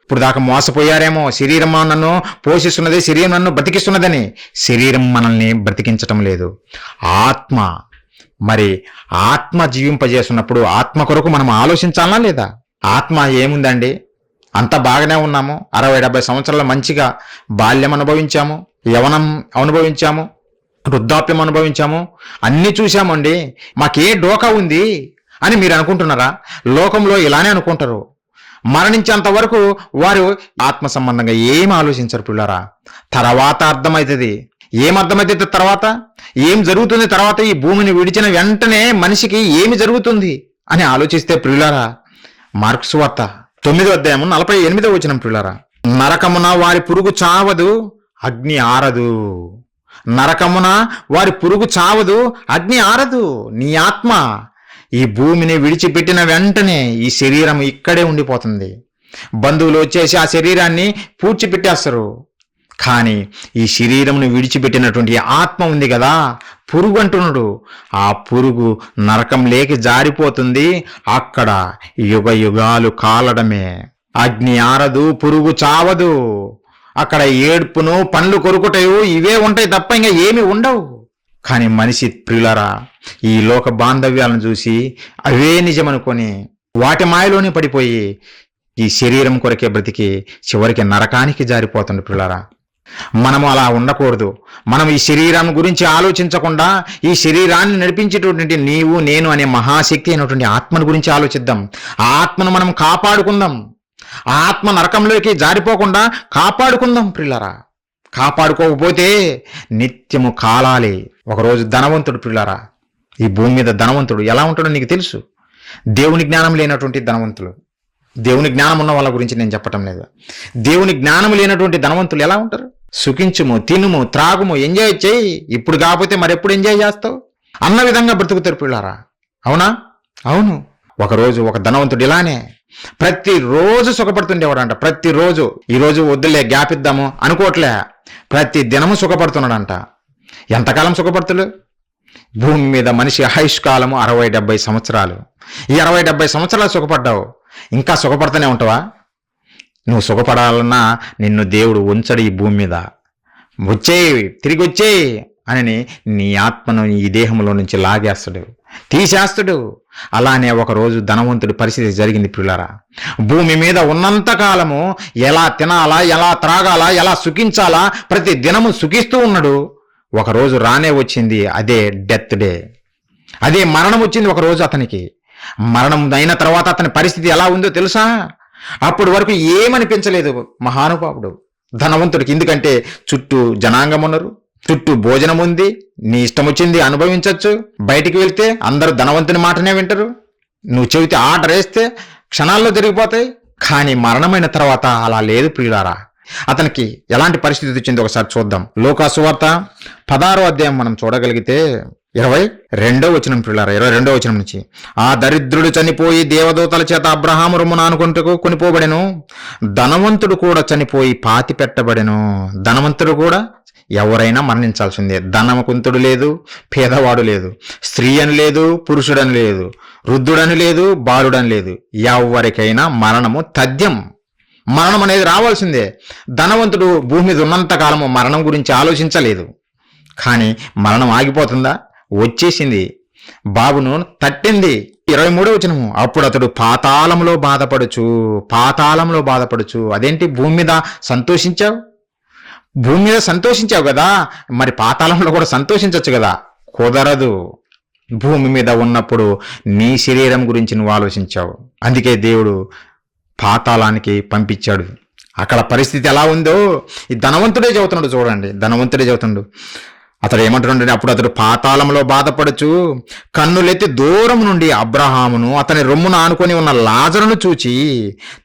ఇప్పుడు దాకా మోసపోయారేమో, శరీరం నన్ను పోషిస్తున్నది, శరీరం నన్ను బ్రతికిస్తున్నదని. శరీరం మనల్ని బ్రతికించటం లేదు, ఆత్మ. మరి ఆత్మ జీవింపజేస్తున్నప్పుడు ఆత్మ కొరకు మనం ఆలోచించాలా లేదా? ఆత్మ ఏముందండి, అంతా బాగానే ఉన్నాము. 60-70 సంవత్సరాల మంచిగా బాల్యం అనుభవించాము, యవనం అనుభవించాము, వృద్ధాప్యం అనుభవించాము, అన్నీ చూశామండి, మాకే డోకా ఉంది అని మీరు అనుకుంటున్నారా? లోకంలో ఇలానే అనుకుంటారు. మరణించేంత వరకు వారు ఆత్మ సంబంధంగా ఏం ఆలోచించరు పిల్లరా. తర్వాత అర్థమవుతుంది. ఏమర్థమవుతుంది తర్వాత? ఏం జరుగుతుంది తర్వాత? ఈ భూమిని విడిచిన వెంటనే మనిషికి ఏమి జరుగుతుంది అని ఆలోచిస్తే ప్రియులారా, మార్కు సువార్త 9వ అధ్యాయం 48వ వచనం ప్రియులారా, నరకమున వారి పురుగు చావదు, అగ్ని ఆరదు. నరకమున వారి పురుగు చావదు, అగ్ని ఆరదు. నీ ఆత్మ ఈ భూమిని విడిచిపెట్టిన వెంటనే ఈ శరీరం ఇక్కడే ఉండిపోతుంది. బంధువులు వచ్చేసి ఆ శరీరాన్ని పూడ్చిపెట్టేస్తారు. కానీ ఈ శరీరంను విడిచిపెట్టినటువంటి ఆత్మ ఉంది కదా, పురుగు అంటున్నాడు, ఆ పురుగు నరకం లేకి జారిపోతుంది. అక్కడ యుగ యుగాలు కాలడమే. అగ్ని ఆరదు, పురుగు చావదు. అక్కడ ఏడ్పును, పండ్లు కొరుకుటయు ఇవే ఉంటాయి తప్ప ఇంకా ఏమి ఉండవు. కానీ మనిషి ప్రియులరా, ఈ లోక బాంధవ్యాలను చూసి అవే నిజమనుకొని వాటి మాయలోనే పడిపోయి ఈ శరీరం కొరకే బ్రతికి చివరికి నరకానికి జారిపోతుంది ప్రియులరా. మనము అలా ఉండకూడదు. మనం ఈ శరీరం గురించి ఆలోచించకుండా ఈ శరీరాన్ని నడిపించేటటువంటి నీవు నేను అనే మహాశక్తి అయినటువంటి ఆత్మను గురించి ఆలోచిద్దాం. ఆ ఆత్మను మనం కాపాడుకుందాం. ఆ ఆత్మ నరకంలోకి జారిపోకుండా కాపాడుకుందాం ప్రియులరా. కాపాడుకోకపోతే నిత్యము కాలాలి. ఒకరోజు ధనవంతుడు ప్రియులారా, ఈ భూమి మీద ధనవంతుడు ఎలా ఉంటాడో నీకు తెలుసు. దేవుని జ్ఞానం లేనటువంటి ధనవంతులు, దేవుని జ్ఞానం ఉన్న వాళ్ళ గురించి నేను చెప్పటం లేదు. దేవుని జ్ఞానం లేనటువంటి ధనవంతులు ఎలా ఉంటారు? సుఖించుము, తినుము, త్రాగుము, ఎంజాయ్ చేయి, ఇప్పుడు కాకపోతే మరెప్పుడు ఎంజాయ్ చేస్తావు అన్న విధంగా బ్రతుకుతారు పిల్లారా. అవునా? అవును. ఒకరోజు ఒక ధనవంతుడు ఇలానే ప్రతిరోజు సుఖపడుతుండేవాడంట. ప్రతిరోజు, ఈరోజు వద్దులే గ్యాప్ ఇద్దాము అనుకోవట్లే, ప్రతి దినము సుఖపడుతున్నాడంట. ఎంతకాలం సుఖపడుతుడు? భూమి మీద మనిషి ఆయుష్కాలము 60-70 సంవత్సరాలు. ఈ 60-70 సంవత్సరాలు సుఖపడ్డావు, ఇంకా సుఖపడుతూనే ఉంటావా? నువ్వు సుఖపడాలన్నా నిన్ను దేవుడు ఉంచడు ఈ భూమి మీద. వచ్చేయి, తిరిగి వచ్చేయి అని నీ ఆత్మను ఈ దేహంలో నుంచి లాగేస్తాడు, తీసేస్తాడు. అలానే ఒకరోజు ధనవంతుడి పరిస్థితి జరిగింది ప్రియులారా. భూమి మీద ఉన్నంత కాలము ఎలా తినాలా, ఎలా త్రాగాలా, ఎలా సుఖించాలా ప్రతి దినము సుఖిస్తూ ఉన్నాడు. ఒకరోజు రానే వచ్చింది, అదే డెత్ డే, అదే మరణం వచ్చింది ఒకరోజు అతనికి. మరణం అయిన తర్వాత అతని పరిస్థితి ఎలా ఉందో తెలుసా? అప్పటి వరకు ఏమనిపించలేదు మహానుభావుడు ధనవంతుడికి. ఎందుకంటే చుట్టూ జనాంగం ఉన్నారు, చుట్టూ భోజనం ఉంది, నీ ఇష్టం వచ్చింది అనుభవించవచ్చు. బయటికి వెళ్తే అందరూ ధనవంతుని మాటనే వింటారు. నువ్వు చెబితే ఆర్డర్ వేస్తే క్షణాల్లో జరిగిపోతాయి. కానీ మరణమైన తర్వాత అలా లేదు ప్రియులారా. అతనికి ఎలాంటి పరిస్థితి వచ్చిందో ఒకసారి చూద్దాం. లూకా సువార్త 16వ అధ్యాయం మనం చూడగలిగితే 22వ వచనం ప్రియులారా, 22వ వచనం నుంచి, ఆ దరిద్రుడు చనిపోయి దేవదూతల చేత అబ్రహాము రొమ్మున ఆనుకొనుటకు కొనిపోబడెను. ధనవంతుడు కూడా చనిపోయి పాతి పెట్టబడెను. ధనవంతుడు కూడా ఎవరైనా మరణించాల్సిందే. ధనవంతుడు లేదు, పేదవాడు లేదు, స్త్రీ అని లేదు, పురుషుడని లేదు, వృద్ధుడని లేదు, బాలుడని లేదు, ఎవరికైనా మరణము తథ్యం. మరణం అనేది రావాల్సిందే. ధనవంతుడు భూమి మీద ఉన్నంత కాలము మరణం గురించి ఆలోచించలేదు. కానీ మరణం ఆగిపోతుందా? వచ్చేసింది, బాబును తట్టింది. 23వ వచనము, అప్పుడు అతడు పాతాళంలో బాధపడుచు. అదేంటి, భూమి మీద సంతోషించావు, భూమి మీద సంతోషించావు కదా, మరి పాతాళంలో కూడా సంతోషించవచ్చు కదా? కుదరదు. భూమి మీద ఉన్నప్పుడు నీ శరీరం గురించి నువ్వు ఆలోచించావు. అందుకే దేవుడు పాతాళానికి పంపించాడు. అక్కడ పరిస్థితి ఎలా ఉందో ఈ ధనవంతుడే చెబుతున్నాడు. చూడండి, ధనవంతుడే చెబుతున్నాడు. అతడు ఏమంటున్నాడు? అప్పుడు అతడు పాతాళంలో బాధపడుచు కన్నులెత్తి దూరం నుండి అబ్రహామును అతని రొమ్మున ఆనుకొని ఉన్న లాజరును చూచి,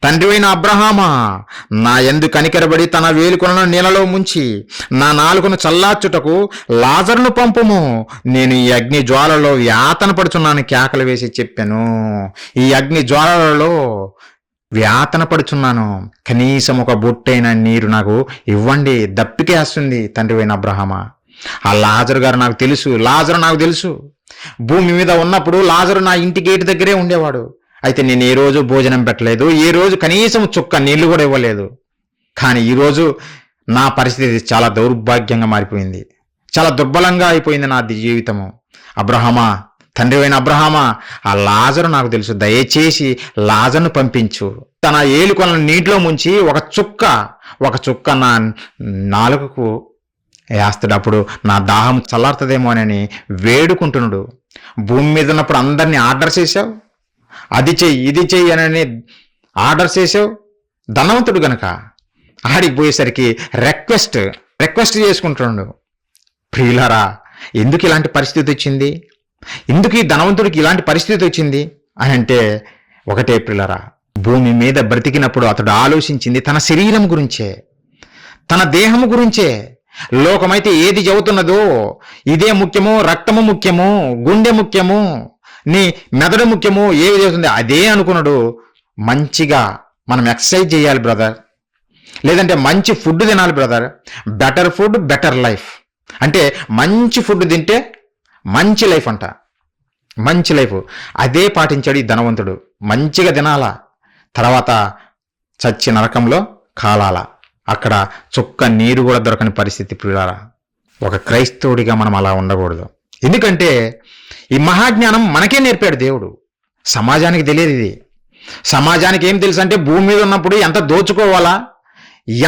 తండ్రివైన అబ్రహామా, నా యందు కనికరబడి తన వేలుకొనను నీళ్ళలో ముంచి నా నాలుకను చల్లార్చుటకు లాజరును పంపుము, నేను ఈ అగ్ని జ్వాలలో యాతన పడుచున్నాను కేకలు వేసి చెప్పాను. ఈ అగ్ని జ్వాలలలో వ్యాతన పడుచున్నాను, కనీసం ఒక బొట్టైన నీరు నాకు ఇవ్వండి, దప్పికేస్తుంది తండ్రివైన అబ్రహామా. ఆ లాజరు గారు నాకు తెలుసు, లాజరు నాకు తెలుసు. భూమి మీద ఉన్నప్పుడు లాజరు నా ఇంటి గేటు దగ్గరే ఉండేవాడు. అయితే నేను ఏ రోజు భోజనం పెట్టలేదు, ఏ రోజు కనీసం చుక్క నీళ్లు కూడా ఇవ్వలేదు. కానీ ఈరోజు నా పరిస్థితి చాలా దౌర్భాగ్యంగా మారిపోయింది, చాలా దుర్బలంగా అయిపోయింది నా జీవితము. అబ్రహామా, తండ్రివైన అబ్రహామా, ఆ లాజరు నాకు తెలుసు, దయచేసి లాజరును పంపించు. తన ఏలుకొన నీటిలో ముంచి ఒక చుక్క నా నాలుకకు వేస్తాడు. అప్పుడు నా దాహం చల్లారుతుందేమోనని వేడుకుంటున్నాడు. భూమి మీద ఉన్నప్పుడు అందరినీ ఆర్డర్ చేసావు, అది చెయ్యి ఇది చెయ్యి అని ఆర్డర్ చేసావు. ధనవంతుడు గనక ఆడికి పోయేసరికి రిక్వెస్ట్ చేసుకుంటున్నాడు. ప్రియులారా, ఎందుకు ఇలాంటి పరిస్థితి వచ్చింది? ఎందుకు ఈ ధనవంతుడికి ఇలాంటి పరిస్థితి వచ్చింది అని అంటే ఒకటే ప్రియులారా, భూమి మీద బ్రతికినప్పుడు అతడు ఆలోచించింది తన శరీరం గురించే, తన దేహము గురించే. లోకమైతే ఏది చెబుతున్నదో ఇదే ముఖ్యము, రక్తము ముఖ్యము, గుండె ముఖ్యము, నీ మెదడు ముఖ్యము, ఏది చెబుతుంది అదే అనుకున్నాడు. మంచిగా మనం ఎక్సర్సైజ్ చేయాలి బ్రదర్, లేదంటే మంచి ఫుడ్ తినాలి brother. Better food better life అంటే మంచి ఫుడ్ తింటే మంచి లైఫ్ అంట, మంచి లైఫ్. అదే పాటించాడు ఈ ధనవంతుడు. మంచిగా తినాలా, తర్వాత చచ్చి నరకంలో కాలాల, అక్కడ చుక్క నీరు కూడా దొరకని పరిస్థితి. ప్రియులారా, ఒక క్రైస్తవుడిగా మనం అలా ఉండకూడదు. ఎందుకంటే ఈ మహాజ్ఞానం మనకే నేర్పాడు దేవుడు, సమాజానికి తెలియదు ఇది. సమాజానికి ఏం తెలుసు అంటే భూమి మీద ఉన్నప్పుడు ఎంత దోచుకోవాలా,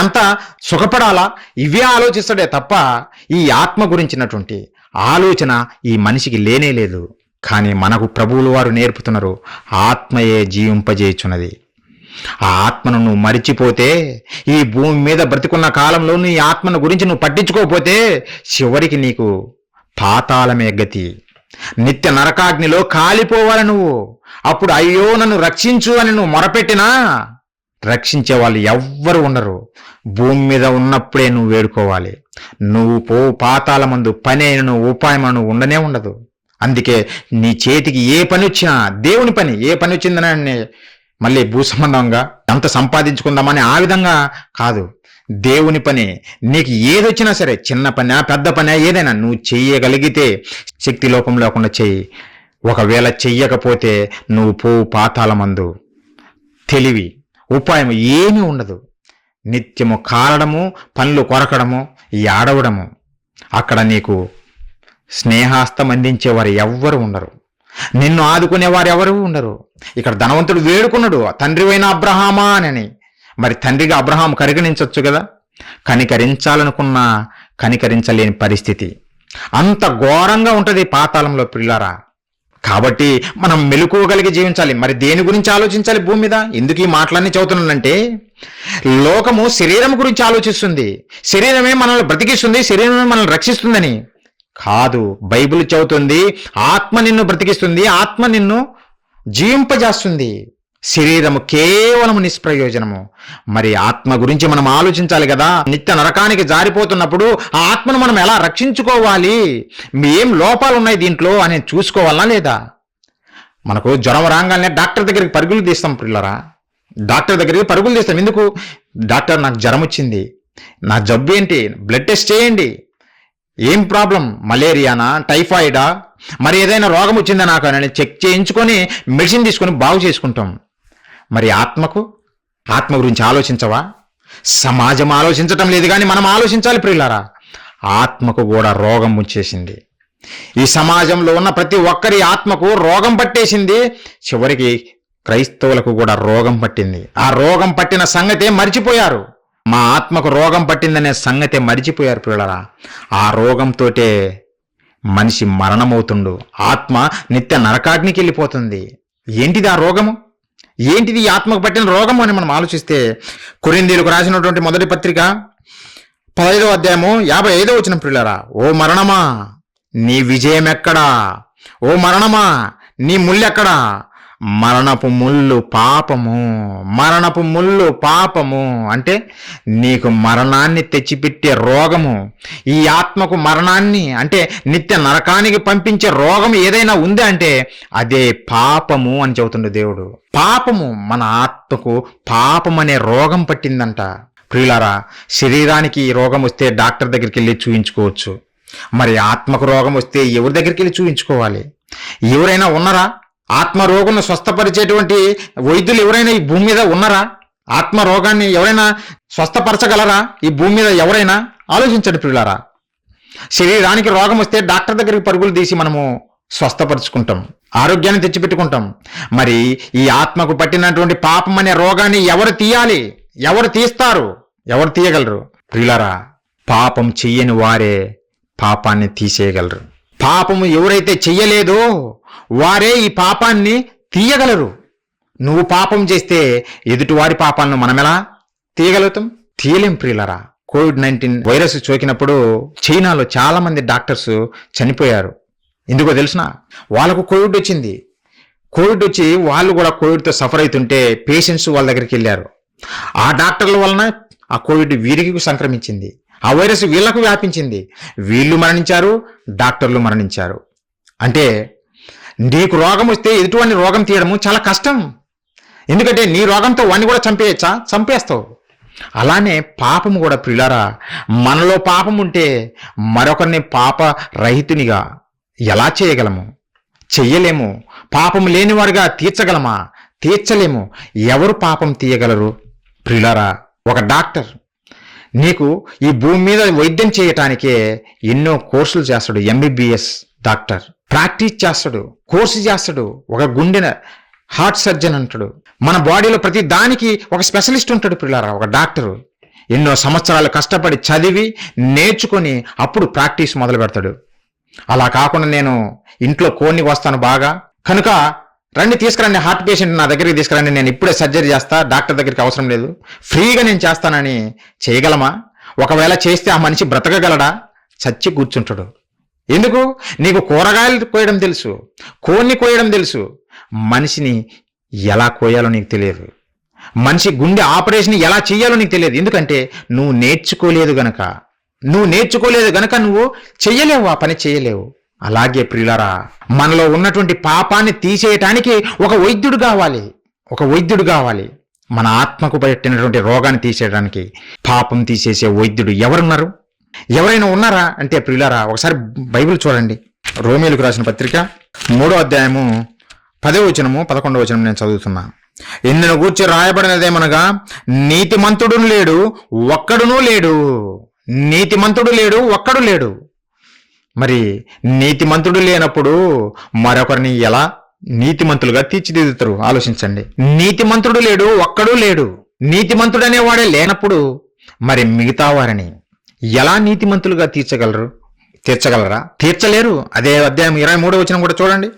ఎంత సుఖపడాలా, ఇవే ఆలోచిస్తాడే తప్ప ఈ ఆత్మ గురించినటువంటి ఆలోచన ఈ మనిషికి లేనే లేదు. కానీ మనకు ప్రభువులు వారు నేర్పుతున్నారు, ఆత్మయే జీవింపజేయుచున్నది. ఆ ఆత్మను నువ్వు మరిచిపోతే, ఈ భూమి మీద బ్రతికున్న కాలంలో నీ ఆత్మను గురించి నువ్వు పట్టించుకోకపోతే చివరికి నీకు పాతాళమే గతి, నిత్య నరకాగ్నిలో కాలిపోవాలి నువ్వు. అప్పుడు అయ్యో నన్ను రక్షించు అని నువ్వు మొరపెట్టినా రక్షించే వాళ్ళు ఎవ్వరు ఉండరు. భూమి మీద ఉన్నప్పుడే నువ్వు వేడుకోవాలి. నువ్వు పాతాళమందు పని అయిన నువ్వు ఉపాయమను ఉండనే ఉండదు. అందుకే నీ చేతికి ఏ పని వచ్చినా, దేవుని పని ఏ పని వచ్చిందని మళ్ళీ భూ సంబంధంగా ఎంత సంపాదించుకుందామని ఆ విధంగా కాదు, దేవుని పని. నీకు ఏదొచ్చినా సరే, చిన్న పని పెద్ద పని ఏదైనా నువ్వు చెయ్యగలిగితే శక్తి లోపం లేకుండా చెయ్యి. ఒకవేళ చెయ్యకపోతే నువ్వు పాతాళమందు తెలివి ఉపాయం ఏమీ ఉండదు. నిత్యము కాలడము, పనులు కొరకడము, ఏడవడము. అక్కడ నీకు స్నేహాస్తం అందించేవారు ఎవ్వరు ఉండరు, నిన్ను ఆదుకునేవారు ఎవరు ఉండరు. ఇక్కడ ధనవంతుడు వేడుకున్నాడు, తండ్రివైన అబ్రహామా అని. మరి తండ్రిగా అబ్రహాం కనికరించవచ్చు కదా, కనికరించాలనుకున్నా కనికరించలేని పరిస్థితి. అంత ఘోరంగా ఉంటుంది పాతాళంలో పిల్లారా. కాబట్టి మనం మెలకువగలిగి జీవించాలి. మరి దేని గురించి ఆలోచించాలి భూమి మీద? ఎందుకు ఈ మాటలన్నీ చదువుతున్నానంటే, లోకము శరీరం గురించి ఆలోచిస్తుంది, శరీరమే మనల్ని బ్రతికిస్తుంది, శరీరమే మనల్ని రక్షిస్తుందని కాదు. బైబిల్ చెబుతుంది ఆత్మ నిన్ను బ్రతికిస్తుంది, ఆత్మ నిన్ను జీవింపజేస్తుంది. శరీరము కేవలం నిష్ప్రయోజనము. మరి ఆత్మ గురించి మనం ఆలోచించాలి కదా. నిత్య నరకానికి జారిపోతున్నప్పుడు ఆ ఆత్మను మనం ఎలా రక్షించుకోవాలి, ఏం లోపాలు ఉన్నాయి దీంట్లో అని చూసుకోవాలా లేదా? మనకు జ్వరం రాగానే డాక్టర్ దగ్గరికి పరుగులు తీస్తాం పిల్లరా, డాక్టర్ దగ్గరికి పరుగులు తీస్తాం. ఎందుకు? డాక్టర్ నాకు జ్వరం వచ్చింది, నా జబ్బు ఏంటి, బ్లడ్ టెస్ట్ చేయండి, ఏం ప్రాబ్లం, మలేరియానా, టైఫాయిడా, మరి ఏదైనా రోగం వచ్చిందా నాకు అని చెక్ చేయించుకొని మెడిసిన్ తీసుకొని బాగు చేసుకుంటాం. మరి ఆత్మ గురించి ఆలోచించవా? సమాజం ఆలోచించటం లేదు కానీ మనం ఆలోచించాలి ప్రియులారా. ఆత్మకు కూడా రోగం వచ్చేసింది. ఈ సమాజంలో ఉన్న ప్రతి ఒక్కరి ఆత్మకు రోగం పట్టేసింది. చివరికి క్రైస్తవులకు కూడా రోగం పట్టింది. ఆ రోగం పట్టిన సంగతే మర్చిపోయారు. మా ఆత్మకు రోగం పట్టిందనే సంగతే మరిచిపోయారు పిల్లరా. ఆ రోగంతోటే మనిషి మరణమవుతుండు, ఆత్మ నిత్య నరకాగ్నికి వెళ్ళిపోతుంది. ఏంటిది ఆ రోగము? ఏంటిది ఈ ఆత్మకు పట్టిన రోగము అని మనం ఆలోచిస్తే, కొరింథీయులకు రాసినటువంటి మొదటి పత్రిక 15వ అధ్యాయము 55వ వచనం ప్రియులారా, ఓ మరణమా నీ విజయం ఎక్కడా, ఓ మరణమా నీ ముల్లెక్కడా, మరణపు ముళ్ళు పాపము, మరణపు ముళ్ళు పాపము అంటే నీకు మరణాన్ని తెచ్చిపెట్టే రోగము, ఈ ఆత్మకు మరణాన్ని అంటే నిత్య నరకానికి పంపించే రోగం ఏదైనా ఉంది అంటే అదే పాపము అని చెబుతుండే దేవుడు. పాపము, మన ఆత్మకు పాపం అనే రోగం పట్టిందంట. ప్రియులారా, శరీరానికి ఈ రోగం వస్తే డాక్టర్ దగ్గరికి వెళ్ళి చూయించుకోవచ్చు, మరి ఆత్మకు రోగం వస్తే ఎవరి దగ్గరికి వెళ్ళి చూయించుకోవాలి? ఎవరైనా ఉన్నారా? ఆత్మ రోగులను స్వస్థపరిచేటువంటి వైద్యులు ఎవరైనా ఈ భూమి మీద ఉన్నారా? ఆత్మ రోగాన్ని ఎవరైనా స్వస్థపరచగలరా ఈ భూమి మీద ఎవరైనా? ఆలోచించండి ప్రియులారా. శరీరానికి రోగం వస్తే డాక్టర్ దగ్గరికి పరుగులు తీసి మనము స్వస్థపరుచుకుంటాం, ఆరోగ్యాన్ని తెచ్చిపెట్టుకుంటాం. మరి ఈ ఆత్మకు పట్టినటువంటి పాపం అనే రోగాన్ని ఎవరు తీయాలి? ఎవరు తీస్తారు? ఎవరు తీయగలరు? ప్రియులారా, పాపం చెయ్యని వారే పాపాన్ని తీసేయగలరు. పాపము ఎవరైతే చెయ్యలేదో వారే ఈ పాపాన్ని తీయగలరు. నువ్వు పాపం చేస్తే ఎదుటివారి పాపాలను మనం ఎలా తీయగలుగుతాం? తీయలేం ప్రియులారా. కోవిడ్-19 వైరస్ సోకినప్పుడు చైనాలో చాలా మంది డాక్టర్స్ చనిపోయారు. ఎందుకో తెలుసునా? వాళ్ళకు కోవిడ్ వచ్చింది. కోవిడ్ వచ్చి వాళ్ళు కూడా కోవిడ్తో సఫర్ అవుతుంటే పేషెంట్స్ వాళ్ళ దగ్గరికి వెళ్ళారు. ఆ డాక్టర్ల వలన ఆ కోవిడ్ వీరికి సంక్రమించింది, ఆ వైరస్ వీళ్లకు వ్యాపించింది. వీళ్ళు మరణించారు, డాక్టర్లు మరణించారు. అంటే నీకు రోగం వస్తే ఎదుటివాడిని రోగం తీయడము చాలా కష్టం. ఎందుకంటే నీ రోగంతో వాడిని కూడా చంపేయచ్చా? చంపేస్తావు. అలానే పాపము కూడా ప్రియులారా, మనలో పాపం ఉంటే మరొకరిని పాప రహితునిగా ఎలా చేయగలము? చెయ్యలేము. పాపం లేనివారుగా తీర్చగలమా? తీర్చలేము. ఎవరు పాపం తీయగలరు? ప్రియులారా, ఒక డాక్టర్ నీకు ఈ భూమి మీద వైద్యం చేయటానికే ఎన్నో కోర్సులు చేస్తాడు. ఎంబీబీఎస్ డాక్టర్ ప్రాక్టీస్ చేస్తాడు, కోర్సు చేస్తాడు. ఒక గుండె హార్ట్ సర్జన్ అంటాడు. మన బాడీలో ప్రతి దానికి ఒక స్పెషలిస్ట్ ఉంటాడు ప్రియులారా. ఒక డాక్టరు ఎన్నో సంవత్సరాలు కష్టపడి చదివి నేర్చుకొని అప్పుడు ప్రాక్టీస్ మొదలు పెడతాడు. అలా కాకుండా నేను ఇంట్లో కోడిని వస్తాను బాగా, కనుక రండి తీసుకురండి, హార్ట్ పేషెంట్ నా దగ్గరికి తీసుకురండి, నేను ఇప్పుడే సర్జరీ చేస్తా, డాక్టర్ దగ్గరికి అవసరం లేదు, ఫ్రీగా నేను చేస్తానని చేయగలమా? ఒకవేళ చేస్తే ఆ మనిషి బ్రతకగలడా? చచ్చి కూర్చుంటాడు. ఎందుకు? నీకు కూరగాయలు కోయడం తెలుసు, కోడిని కోయడం తెలుసు, మనిషిని ఎలా కోయాలో నీకు తెలియదు. మనిషి గుండె ఆపరేషన్ ఎలా చేయాలో నీకు తెలియదు. ఎందుకంటే నువ్వు నేర్చుకోలేదు గనక. నువ్వు చెయ్యలేవు, ఆ పని చేయలేవు. అలాగే ప్రియులారా, మనలో ఉన్నటువంటి పాపాన్ని తీసేయటానికి ఒక వైద్యుడు కావాలి. మన ఆత్మకు పట్టినటువంటి రోగాన్ని తీసేయడానికి, పాపం తీసేసే వైద్యుడు ఎవరైనా ఉన్నారా అంటే ప్రియులారా, ఒకసారి బైబిల్ చూడండి. రోమీయులకు రాసిన పత్రిక 3వ అధ్యాయము 10వ వచనము 11వ వచనం నేను చదువుతున్నా. ఇందును గూర్చి రాయబడినదేమనగా, నీతిమంతుడు లేడు, ఒక్కడునూ లేడు. నీతిమంతుడు లేడు, ఒక్కడు లేడు. మరి నీతిమంతుడు లేనప్పుడు మరొకరిని ఎలా నీతిమంతులుగా తీర్చిదిద్దుతారు? ఆలోచించండి. నీతిమంతుడు లేడు, ఒక్కడూ లేడు. నీతిమంతుడనే వాడే లేనప్పుడు మరి మిగతా వారిని ఎలా నీతిమంతులుగా తీర్చగలరా? తీర్చలేరు. అదే అధ్యాయం 23వ వచనం కూడా చూడండి.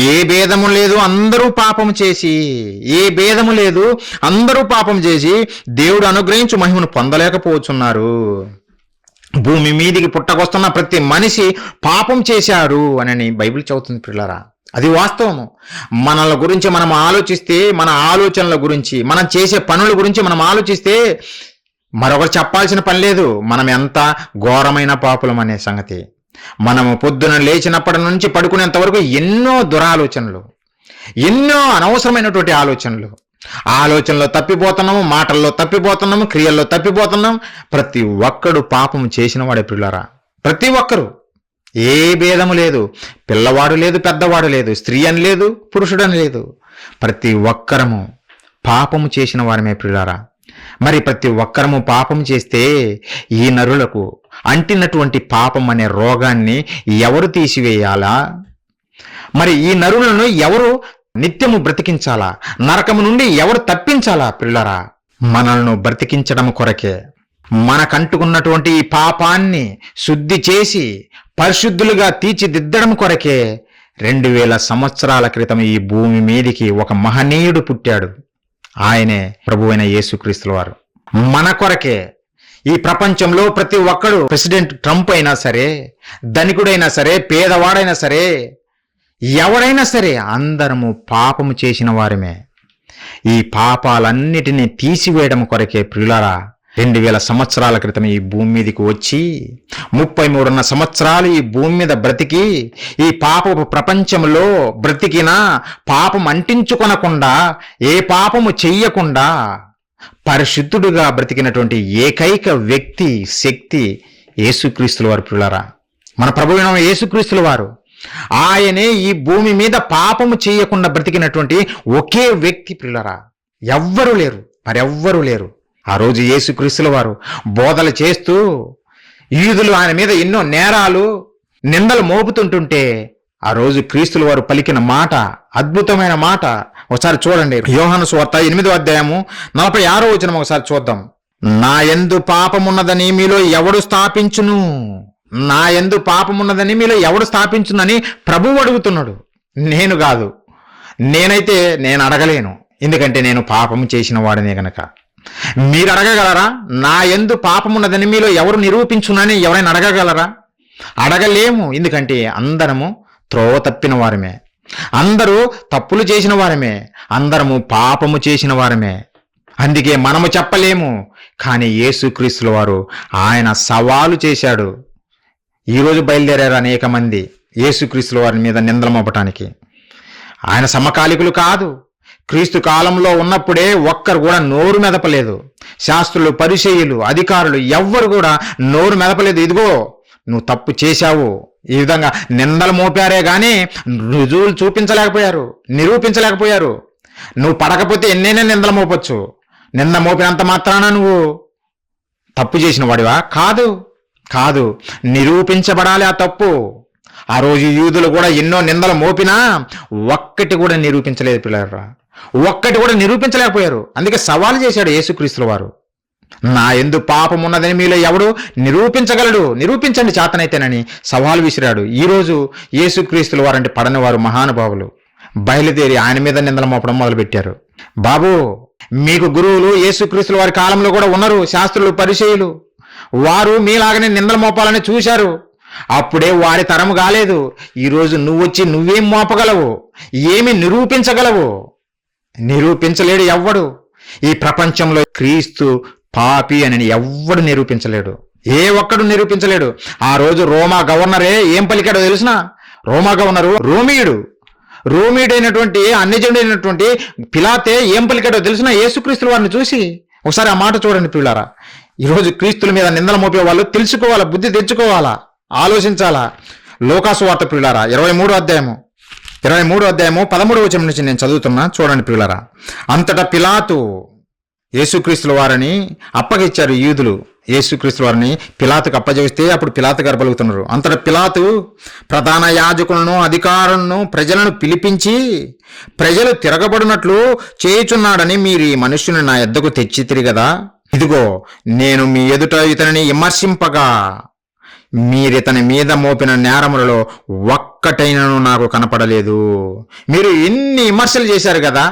ఏ భేదము లేదు, అందరూ పాపము చేసి దేవుడు అనుగ్రహించు మహిమను పొందలేకపోతున్నారు. భూమి మీదికి పుట్టకొస్తున్న ప్రతి మనిషి పాపం చేశారు అని బైబిల్ చెబుతుంది పిల్లరా. అది వాస్తవము. మనల గురించి మనం ఆలోచిస్తే, మన ఆలోచనల గురించి, మనం చేసే పనుల గురించి మనం ఆలోచిస్తే మరొకరు చెప్పాల్సిన పని లేదు మనం ఎంత ఘోరమైన పాపులం అనే సంగతి. మనము పొద్దున లేచినప్పటి నుంచి పడుకునేంత వరకు ఎన్నో దురాలోచనలు, ఎన్నో అనవసరమైనటువంటి ఆలోచనలో తప్పిపోతున్నాము, మాటల్లో తప్పిపోతున్నాము, క్రియల్లో తప్పిపోతున్నాం. ప్రతి ఒక్కడు పాపం చేసిన వాడే ప్రియులారా. ప్రతి ఒక్కరు, ఏ భేదము లేదు. పిల్లవాడు లేదు, పెద్దవాడు లేదు, స్త్రీ అని లేదు, పురుషుడని లేదు. ప్రతి ఒక్కరము పాపము చేసిన వారమే ప్రియులారా. మరి ప్రతి ఒక్కరము పాపం చేస్తే ఈ నరులకు అంటినటువంటి పాపం అనే రోగాన్ని ఎవరు తీసివేయాలా? మరి ఈ నరులను ఎవరు నిత్యము బ్రతికించాలా? నరకము నుండి ఎవరు తప్పించాలా? ప్రియులారా, మనల్ని బ్రతికించడం కొరకే, మనకంటుకున్నటువంటి ఈ పాపాన్ని శుద్ధి చేసి పరిశుద్ధులుగా తీర్చిదిద్దడం కొరకే 2000 సంవత్సరాల క్రితం ఈ భూమి మీదికి ఒక మహనీయుడు పుట్టాడు. ఆయనే ప్రభువైన యేసుక్రీస్తుల వారు. మన కొరకే ఈ ప్రపంచంలో ప్రతి ఒక్కడు, ప్రెసిడెంట్ ట్రంప్ అయినా సరే, ధనికుడైనా సరే, పేదవాడైనా సరే, ఎవరైనా సరే, అందరము పాపము చేసిన వారమే. ఈ పాపాలన్నిటినీ తీసివేయడం కొరకే ప్రియులారా 2000 సంవత్సరాల క్రితం ఈ భూమి మీదకి వచ్చి 33 సంవత్సరాలు ఈ భూమి మీద బ్రతికి ఈ పాపపు ప్రపంచంలో బ్రతికిన, పాపం అంటించుకొనకుండా, ఏ పాపము చెయ్యకుండా పరిశుద్ధుడుగా బ్రతికినటువంటి ఏకైక వ్యక్తి, శక్తి యేసుక్రీస్తుల వారు ప్రియులారా. మన ప్రభువైన యేసుక్రీస్తుల వారు. ఆయనే ఈ భూమి మీద పాపము చేయకుండా బ్రతికినటువంటి ఒకే వ్యక్తి ప్రియులారా. ఎవ్వరూ లేరు, మరెవ్వరూ లేరు. ఆ రోజు యేసుక్రీస్తుల వారు బోధలు చేస్తూ యూదులు ఆయన మీద ఎన్నో నేరాలు, నిందలు మోపుతుంటుంటే ఆ రోజు క్రీస్తుల వారు పలికిన మాట, అద్భుతమైన మాట. ఒకసారి చూడండి, యోహాను సువార్త 8వ అధ్యాయము 46వ వచనం ఒకసారి చూద్దాం. నా యందు పాపమున్నదని మీలో ఎవడు స్థాపించును, నా యందు పాపమున్నదని మీలో ఎవడు స్థాపించునని ప్రభువు అడుగుతున్నాడు. నేను కాదు, నేను అడగలేను, ఎందుకంటే నేను పాపము చేసిన వాడినే గనక. మీరు అడగగలరా? నా యందు పాపమున్నదని మీలో ఎవరు నిరూపించునని ఎవరైనా అడగగలరా? అడగలేము, ఎందుకంటే అందరము త్రోవ తప్పిన వారమే, అందరూ తప్పులు చేసిన వారమే, అందరము పాపము చేసిన వారమే. అందుకే మనము చెప్పలేము. కానీ యేసుక్రీస్తుల వారు ఆయన సవాలు చేశాడు. ఈరోజు బయలుదేరారు అనేక మంది యేసుక్రీస్తుల వారి మీద నిందలు మోపటానికి. ఆయన సమకాలికులు కాదు. క్రీస్తు కాలంలో ఉన్నప్పుడే ఒక్కరు కూడా నోరు మెదపలేదు. శాస్త్రులు, పరిసయ్యులు, అధికారులు ఎవ్వరు కూడా నోరు మెదపలేదు. ఇదిగో నువ్వు తప్పు చేశావు, ఈ విధంగా నిందలు మోపారే గాని రుజువులు చూపించలేకపోయారు, నిరూపించలేకపోయారు. నువ్వు పడకపోతే ఎన్నైనా నిందలు మోపొచ్చు, నింద మోపినంత మాత్రాన నువ్వు తప్పు చేసిన వాడివా? కాదు, కాదు, నిరూపించబడాలి ఆ తప్పు. ఆ రోజు యూదులు కూడా ఎన్నో నిందలు మోపినా ఒక్కటి కూడా నిరూపించలేదు పిల్లరా, ఒక్కటి కూడా నిరూపించలేకపోయారు. అందుకే సవాలు చేశాడు యేసుక్రీస్తుల వారు. నా యందు పాపం ఉన్నదని మీలో ఎవడు నిరూపించగలడు, నిరూపించండి చేతనైతేనని సవాలు విసిరాడు. ఈరోజు యేసుక్రీస్తుల వారంటే పడని వారు మహానుభావులు బయలుదేరి ఆయన మీద నిందలు మోపడం మొదలుపెట్టారు. బాబు, మీకు గురువులు యేసుక్రీస్తుల వారి కాలంలో కూడా ఉన్నారు, శాస్త్రులు, పరిసయ్యులు. వారు మీలాగనే నిందలు మోపాలని చూశారు. అప్పుడే వారి తరము కాలేదు. ఈరోజు నువ్వొచ్చి నువ్వేం మోపగలవు, ఏమి నిరూపించగలవు? నిరూపించలేడు ఎవ్వడు. ఈ ప్రపంచంలో క్రీస్తు పాపి అని ఎవ్వడు నిరూపించలేడు, ఏ ఒక్కడు నిరూపించలేడు. ఆ రోజు రోమా గవర్నరే ఏం పలికాడో తెలిసిన? రోమా గవర్నరు రోమీయుడైనటువంటి, అన్యజనుడైనటువంటి పిలాతే ఏం పలికాడో తెలిసిన? యేసుక్రీస్తుల వారిని చూసి. ఒకసారి ఆ మాట చూడండి ప్రియులారా. ఈరోజు క్రీస్తుల మీద నిందలు మోపే వాళ్ళు తెలుసుకోవాలా, బుద్ధి తెచ్చుకోవాలా, ఆలోచించాలా. లూకాసు వార్త ప్రియులారా 23వ అధ్యాయము 13వ వచనం నుంచి నేను చదువుతున్నా, చూడండి ప్రియులారా. అంతటా పిలాతు యేసుక్రీస్తుల వారిని అప్పగిచ్చారు. యూదులు యేసుక్రీస్తుల వారిని పిలాతుకు అప్పజేస్తే అప్పుడు పిలాతు గారు పలుకుతున్నారు. అంతటా పిలాతు ప్రధాన యాజకులను, అధికారులను, ప్రజలను పిలిపించి, ప్రజలు తిరగబడినట్లు చేయుచున్నాడని మీరు ఈ మనుష్యుని నా యొద్దకు తెచ్చితిరి కదా. ఇదిగో నేను మీ ఎదుట ఇతనిని విమర్శింపగా మీరితని మీద మోపిన నేరములలో ఒక్కటైనను నాకు కనపడలేదు. మీరు ఎన్ని విమర్శలు చేశారు కదా,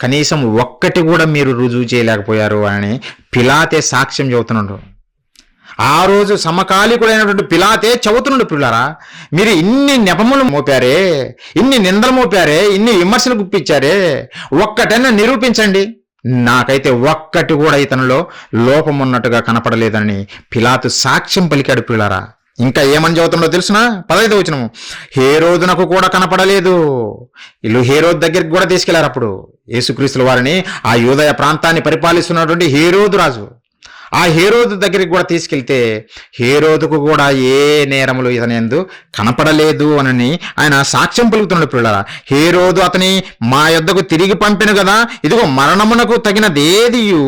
కనీసం ఒక్కటి కూడా మీరు రుజువు చేయలేకపోయారు అని పిలాతే సాక్ష్యం చెబుతున్నాడు. ఆ రోజు సమకాలికుడైనటువంటి పిలాతే చెబుతున్నాడు, పిల్లారా మీరు ఇన్ని నెపములు మోపారే, ఇన్ని నిందలు మోపారే, ఇన్ని విమర్శలు గుప్పించారే, ఒక్కటైనా నిరూపించండి. నాకైతే ఒక్కటి కూడా ఇతనిలో లోపం ఉన్నట్టుగా కనపడలేదని పిలాతు సాక్ష్యం పలికాడు పిల్లారా. ఇంకా ఏమని చదువుతుండో తెలుసునా? 15వ వచనము. హేరోదునకు కూడా కనపడలేదు. వీళ్ళు హేరోదు దగ్గరికి కూడా తీసుకెళ్లారు. అప్పుడు యేసుక్రీస్తుల వారిని ఆ యూదయ ప్రాంతాన్ని పరిపాలిస్తున్నటువంటి హేరోదు రాజు, ఆ హేరోదు దగ్గరికి కూడా తీసుకెళ్తే హేరోదుకు కూడా ఏ నేరములు ఇతని యందు కనపడలేదు అని ఆయన సాక్ష్యం పలుకుతున్నాడు పిల్లరా. హేరోదు అతని మా యొద్దకు తిరిగి పంపిన కదా, ఇదిగో మరణమునకు తగినదేదియు